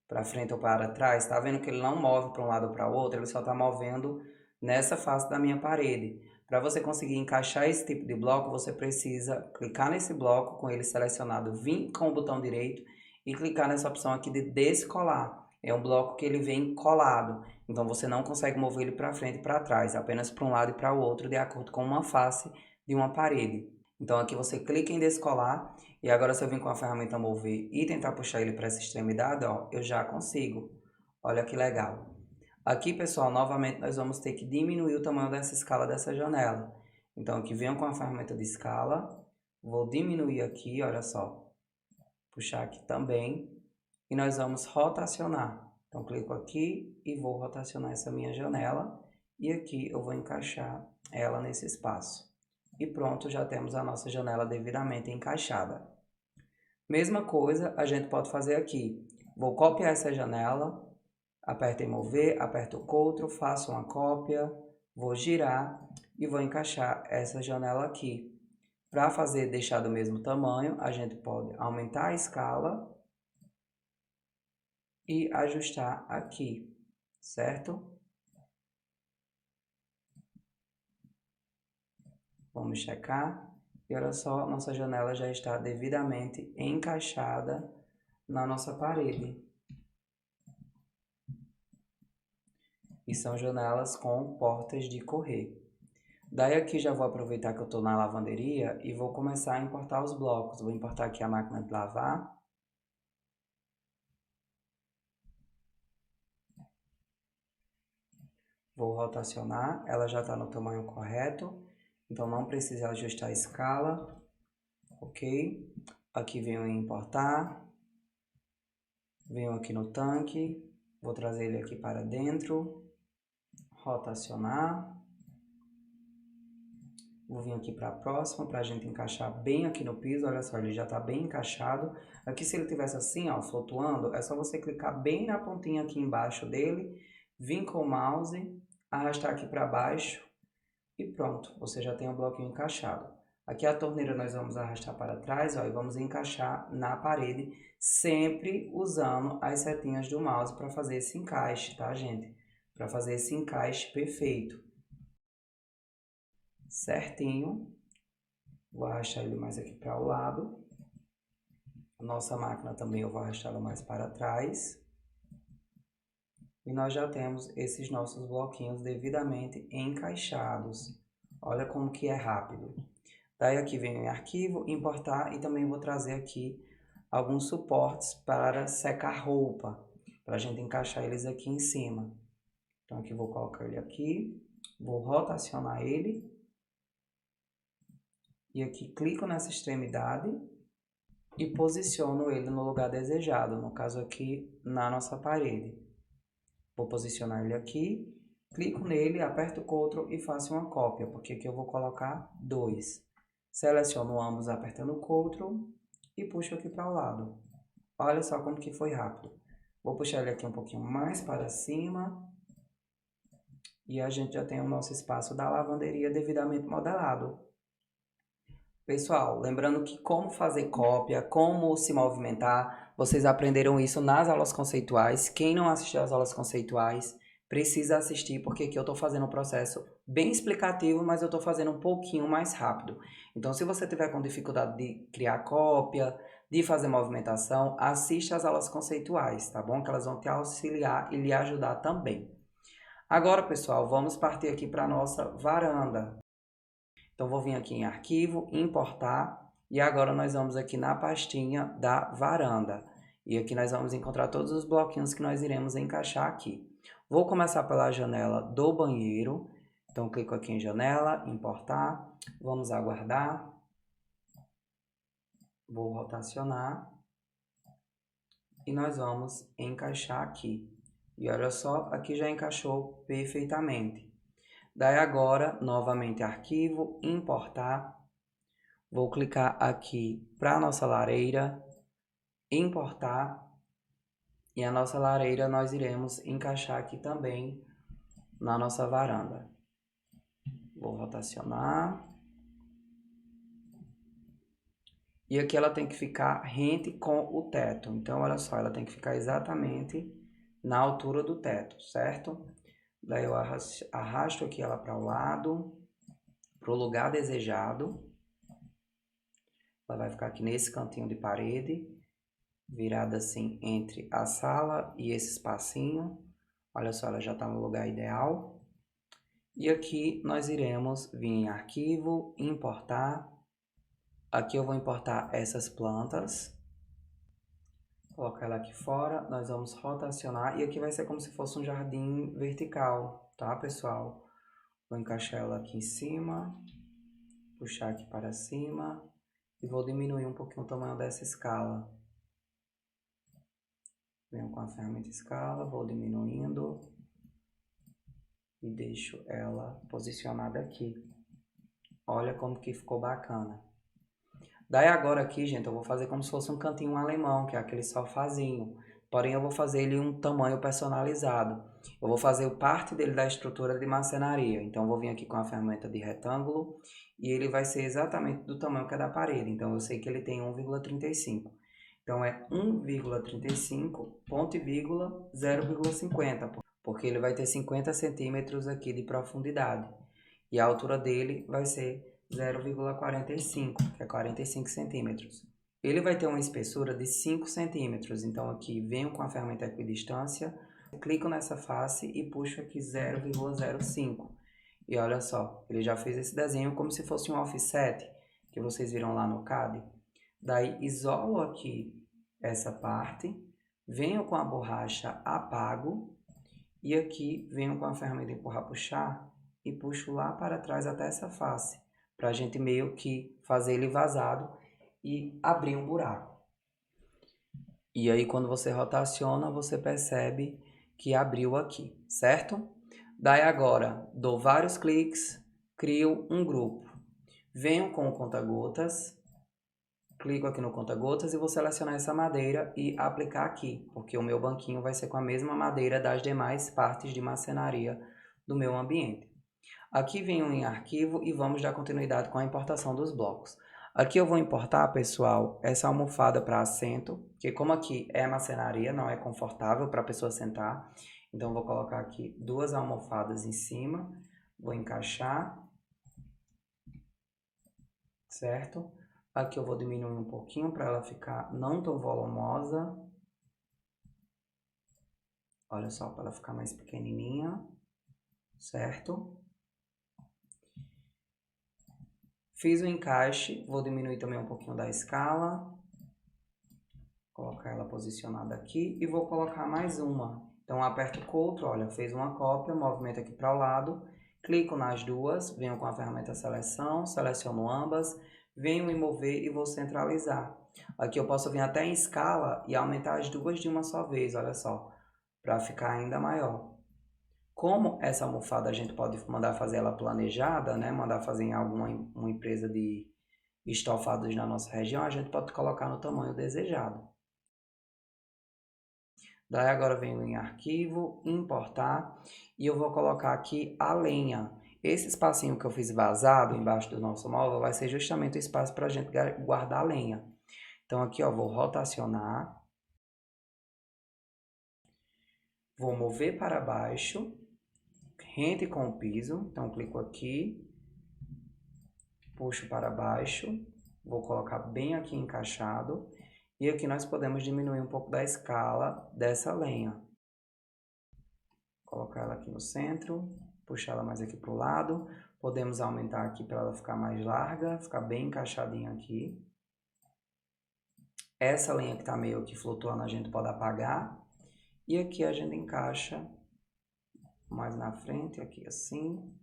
para frente ou para trás. Tá vendo que ele não move para um lado ou para o outro, ele só tá movendo nessa face da minha parede. Para você conseguir encaixar esse tipo de bloco, você precisa clicar nesse bloco com ele selecionado, vir com o botão direito e clicar nessa opção aqui de descolar. É um bloco que ele vem colado, então você não consegue mover ele para frente e para trás, apenas para um lado e para o outro, de acordo com uma face de uma parede. Então aqui você clica em descolar e agora se eu vir com a ferramenta mover e tentar puxar ele para essa extremidade, ó, eu já consigo. Olha que legal. Aqui, pessoal, novamente nós vamos ter que diminuir o tamanho dessa escala dessa janela. Então aqui venho com a ferramenta de escala, vou diminuir aqui, olha só, puxar aqui também e nós vamos rotacionar. Então clico aqui e vou rotacionar essa minha janela e aqui eu vou encaixar ela nesse espaço. E pronto, já temos a nossa janela devidamente encaixada. Mesma coisa a gente pode fazer aqui. Vou copiar essa janela, aperto em mover, aperto o CTRL, faço uma cópia, vou girar e vou encaixar essa janela aqui. Para fazer deixar do mesmo tamanho, a gente pode aumentar a escala e ajustar aqui, certo? Vamos checar. E olha só, nossa janela já está devidamente encaixada na nossa parede. E são janelas com portas de correr. Daí aqui já vou aproveitar que eu estou na lavanderia e vou começar a importar os blocos. Vou importar aqui a máquina de lavar. Vou rotacionar, ela já está no tamanho correto, então não precisa ajustar a escala, ok? Aqui venho em importar, venho aqui no tanque, vou trazer ele aqui para dentro, rotacionar, vou vir aqui para a próxima, para a gente encaixar bem aqui no piso, olha só, ele já está bem encaixado. Aqui se ele tivesse assim, ó, flutuando, é só você clicar bem na pontinha aqui embaixo dele, vir com o mouse, arrastar aqui para baixo e pronto, você já tem o bloquinho encaixado. Aqui a torneira nós vamos arrastar para trás, ó, e vamos encaixar na parede, sempre usando as setinhas do mouse para fazer esse encaixe, tá, gente? Para fazer esse encaixe perfeito. Certinho. Vou arrastar ele mais aqui para o lado. A nossa máquina também eu vou arrastá-la mais para trás. E nós já temos esses nossos bloquinhos devidamente encaixados. Olha como que é rápido. Daí aqui venho em arquivo, importar e também vou trazer aqui alguns suportes para secar roupa, para a gente encaixar eles aqui em cima. Então aqui vou colocar ele aqui, vou rotacionar ele e aqui clico nessa extremidade e posiciono ele no lugar desejado, no caso aqui na nossa parede. Vou posicionar ele aqui, clico nele, aperto o CTRL e faço uma cópia, porque aqui eu vou colocar 2. Seleciono ambos apertando o CTRL e puxo aqui para o lado. Olha só como que foi rápido. Vou puxar ele aqui um pouquinho mais para cima. E a gente já tem o nosso espaço da lavanderia devidamente modelado. Pessoal, lembrando que como fazer cópia, como se movimentar, vocês aprenderam isso nas aulas conceituais. Quem não assistiu às aulas conceituais, precisa assistir, porque aqui eu estou fazendo um processo bem explicativo, mas eu estou fazendo um pouquinho mais rápido. Então, se você tiver com dificuldade de criar cópia, de fazer movimentação, assista às aulas conceituais, tá bom? Que elas vão te auxiliar e lhe ajudar também. Agora, pessoal, vamos partir aqui para a nossa varanda. Então, vou vir aqui em arquivo, importar, e agora nós vamos aqui na pastinha da varanda. E aqui nós vamos encontrar todos os bloquinhos que nós iremos encaixar aqui. Vou começar pela janela do banheiro. Então, clico aqui em janela, importar, vamos aguardar. Vou rotacionar. E nós vamos encaixar aqui. E olha só, aqui já encaixou perfeitamente. Daí agora, novamente arquivo, importar. Vou clicar aqui para a nossa lareira, importar. E a nossa lareira nós iremos encaixar aqui também na nossa varanda. Vou rotacionar. E aqui ela tem que ficar rente com o teto. Então, olha só, ela tem que ficar exatamente na altura do teto, certo? Daí eu arrasto aqui ela para o lado, para o lugar desejado. Ela vai ficar aqui nesse cantinho de parede, virada assim entre a sala e esse espacinho. Olha só, ela já está no lugar ideal. E aqui nós iremos vir em arquivo, importar. Aqui eu vou importar essas plantas. Colocar ela aqui fora, nós vamos rotacionar. E aqui vai ser como se fosse um jardim vertical, tá, pessoal? Vou encaixar ela aqui em cima, puxar aqui para cima. E vou diminuir um pouquinho o tamanho dessa escala. Venho com a ferramenta escala, vou diminuindo. E deixo ela posicionada aqui. Olha como que ficou bacana. Daí agora aqui, gente, eu vou fazer como se fosse um cantinho alemão, que é aquele sofazinho. Porém, eu vou fazer ele um tamanho personalizado. Eu vou fazer parte dele da estrutura de marcenaria. Então, eu vou vir aqui com a ferramenta de retângulo e ele vai ser exatamente do tamanho que é da parede. Então, eu sei que ele tem 1,35. Então, é 1,35, ponto e vírgula, 0,50, porque ele vai ter 50 centímetros aqui de profundidade. E a altura dele vai ser 0,45, que é 45 centímetros. Ele vai ter uma espessura de 5 centímetros, então aqui venho com a ferramenta equidistância, clico nessa face e puxo aqui 0,05. E olha só, ele já fez esse desenho como se fosse um offset, que vocês viram lá no CAD. Daí isolo aqui essa parte, venho com a borracha apago, e aqui venho com a ferramenta empurrar puxar, e puxo lá para trás até essa face, para a gente meio que fazer ele vazado e abrir um buraco. E aí quando você rotaciona, você percebe que abriu aqui, certo? Daí agora, dou vários cliques, crio um grupo. Venho com o conta-gotas, clico aqui no conta-gotas e vou selecionar essa madeira e aplicar aqui, porque o meu banquinho vai ser com a mesma madeira das demais partes de marcenaria do meu ambiente. Aqui venho em arquivo e vamos dar continuidade com a importação dos blocos. Aqui eu vou importar, pessoal, essa almofada para assento, porque como aqui é marcenaria, não é confortável para a pessoa sentar. Então vou colocar aqui 2 almofadas em cima, vou encaixar, certo? Aqui eu vou diminuir um pouquinho para ela ficar não tão volumosa. Olha só, para ela ficar mais pequenininha, certo? Fiz o encaixe, vou diminuir também um pouquinho da escala. Colocar ela posicionada aqui e vou colocar mais uma. Então aperto o Ctrl, olha, fez uma cópia, movimento aqui para o lado, clico nas duas, venho com a ferramenta seleção, seleciono ambas, venho em mover e vou centralizar. Aqui eu posso vir até em escala e aumentar as duas de uma só vez, olha só, para ficar ainda maior. Como essa almofada a gente pode mandar fazer ela planejada, né? Mandar fazer em alguma uma empresa de estofados na nossa região, a gente pode colocar no tamanho desejado. Daí agora venho em arquivo, importar e eu vou colocar aqui a lenha. Esse espacinho que eu fiz vazado embaixo do nosso móvel vai ser justamente o espaço para a gente guardar a lenha. Então aqui ó, vou rotacionar, vou mover para baixo, rente com o piso, então clico aqui, puxo para baixo, vou colocar bem aqui encaixado e aqui nós podemos diminuir um pouco da escala dessa lenha. Colocar ela aqui no centro, puxar ela mais aqui para o lado, podemos aumentar aqui para ela ficar mais larga, ficar bem encaixadinha aqui. Essa lenha que está meio que flutuando a gente pode apagar e aqui a gente encaixa mais na frente, aqui assim,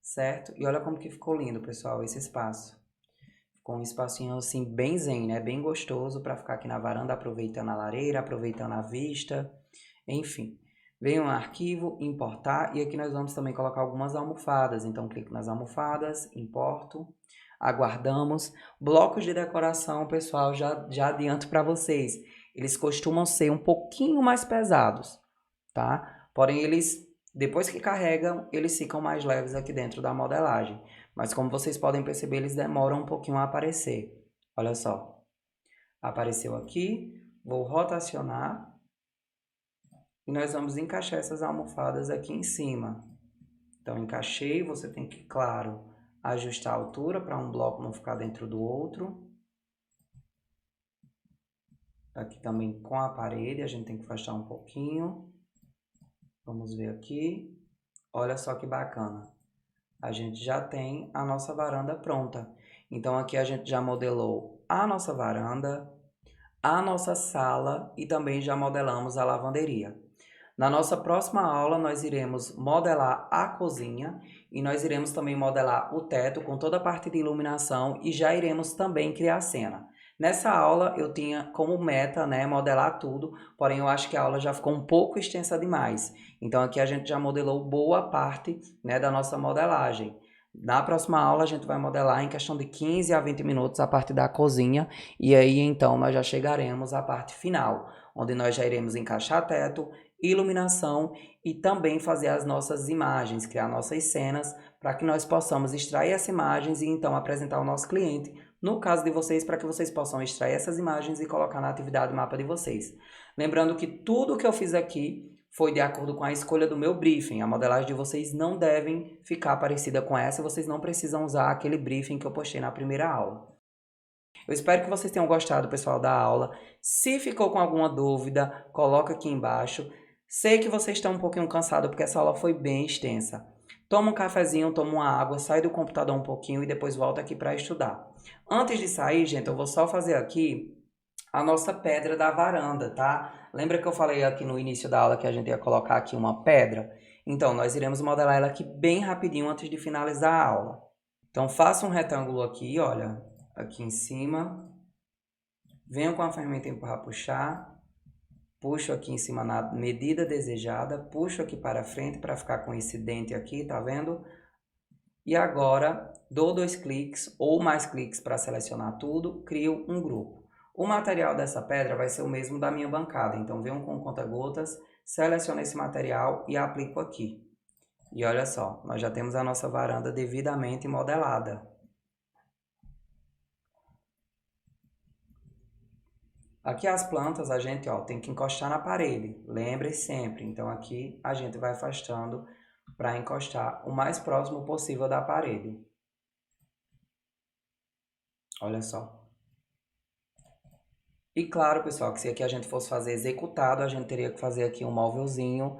certo? E olha como que ficou lindo, pessoal, esse espaço. Ficou um espacinho assim bem zen, né? Bem gostoso para ficar aqui na varanda, aproveitando a lareira, aproveitando a vista, enfim. Venho no arquivo, importar, e aqui nós vamos também colocar algumas almofadas. Então, clico nas almofadas, importo, aguardamos. Blocos de decoração, pessoal, já adianto para vocês. Eles costumam ser um pouquinho mais pesados, tá? Porém, eles Depois que carregam, eles ficam mais leves aqui dentro da modelagem. Mas como vocês podem perceber, eles demoram um pouquinho a aparecer. Olha só. Apareceu aqui. Vou rotacionar. E nós vamos encaixar essas almofadas aqui em cima. Então, encaixei. Você tem que, claro, ajustar a altura para um bloco não ficar dentro do outro. Aqui também com a parede, a gente tem que afastar um pouquinho. Vamos ver aqui. Olha só que bacana. A gente já tem a nossa varanda pronta. Então aqui a gente já modelou a nossa varanda, a nossa sala e também já modelamos a lavanderia. Na nossa próxima aula nós iremos modelar a cozinha e nós iremos também modelar o teto com toda a parte de iluminação e já iremos também criar a cena. Nessa aula eu tinha como meta, né, modelar tudo, porém eu acho que a aula já ficou um pouco extensa demais. Então aqui a gente já modelou boa parte, né, da nossa modelagem. Na próxima aula a gente vai modelar em questão de 15 a 20 minutos a parte da cozinha e aí então nós já chegaremos à parte final, onde nós já iremos encaixar teto, iluminação e também fazer as nossas imagens, criar nossas cenas para que nós possamos extrair essas imagens e então apresentar ao nosso cliente. No caso de vocês, para que vocês possam extrair essas imagens e colocar na atividade mapa de vocês. Lembrando que tudo que eu fiz aqui foi de acordo com a escolha do meu briefing. A modelagem de vocês não devem ficar parecida com essa, vocês não precisam usar aquele briefing que eu postei na primeira aula. Eu espero que vocês tenham gostado, pessoal, da aula. Se ficou com alguma dúvida, coloca aqui embaixo. Sei que vocês estão um pouquinho cansados porque essa aula foi bem extensa. Toma um cafezinho, toma uma água, sai do computador um pouquinho e depois volta aqui para estudar. Antes de sair, gente, eu vou só fazer aqui a nossa pedra da varanda, tá? Lembra que eu falei aqui no início da aula que a gente ia colocar aqui uma pedra? Então, nós iremos modelar ela aqui bem rapidinho antes de finalizar a aula. Então, faça um retângulo aqui, olha, aqui em cima. Venho com a ferramenta empurrar, puxar. Puxo aqui em cima na medida desejada, puxo aqui para frente para ficar com esse dente aqui, tá vendo? E agora dou 2 cliques ou mais cliques para selecionar tudo, crio um grupo. O material dessa pedra vai ser o mesmo da minha bancada, então venho com conta-gotas, seleciono esse material e aplico aqui. E olha só, nós já temos a nossa varanda devidamente modelada. Aqui as plantas a gente tem que encostar na parede, lembre sempre. Então aqui a gente vai afastando para encostar o mais próximo possível da parede. Olha só. E claro, pessoal, que se aqui a gente fosse fazer executado, a gente teria que fazer aqui um móvelzinho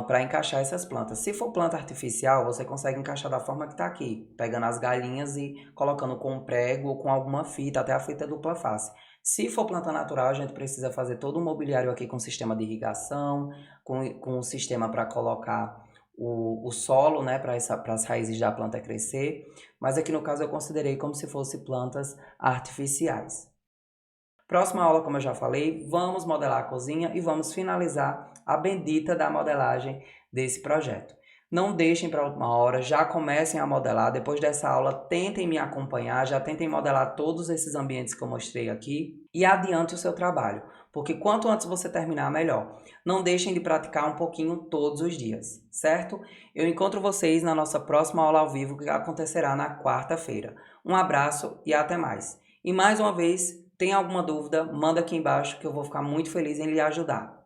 para encaixar essas plantas. Se for planta artificial, você consegue encaixar da forma que está aqui, pegando as galinhas e colocando com um prego ou com alguma fita, até a fita dupla face. Se for planta natural, a gente precisa fazer todo o mobiliário aqui com sistema de irrigação, com um sistema para colocar o solo, né, para as raízes da planta crescer. Mas aqui no caso eu considerei como se fossem plantas artificiais. Próxima aula, como eu já falei, vamos modelar a cozinha e vamos finalizar a bendita da modelagem desse projeto. Não deixem para a última hora, já comecem a modelar. Depois dessa aula, tentem me acompanhar, já tentem modelar todos esses ambientes que eu mostrei aqui e adiante o seu trabalho, porque quanto antes você terminar, melhor. Não deixem de praticar um pouquinho todos os dias, certo? Eu encontro vocês na nossa próxima aula ao vivo, que acontecerá na quarta-feira. Um abraço e até mais. E mais uma vez, tem alguma dúvida, manda aqui embaixo que eu vou ficar muito feliz em lhe ajudar.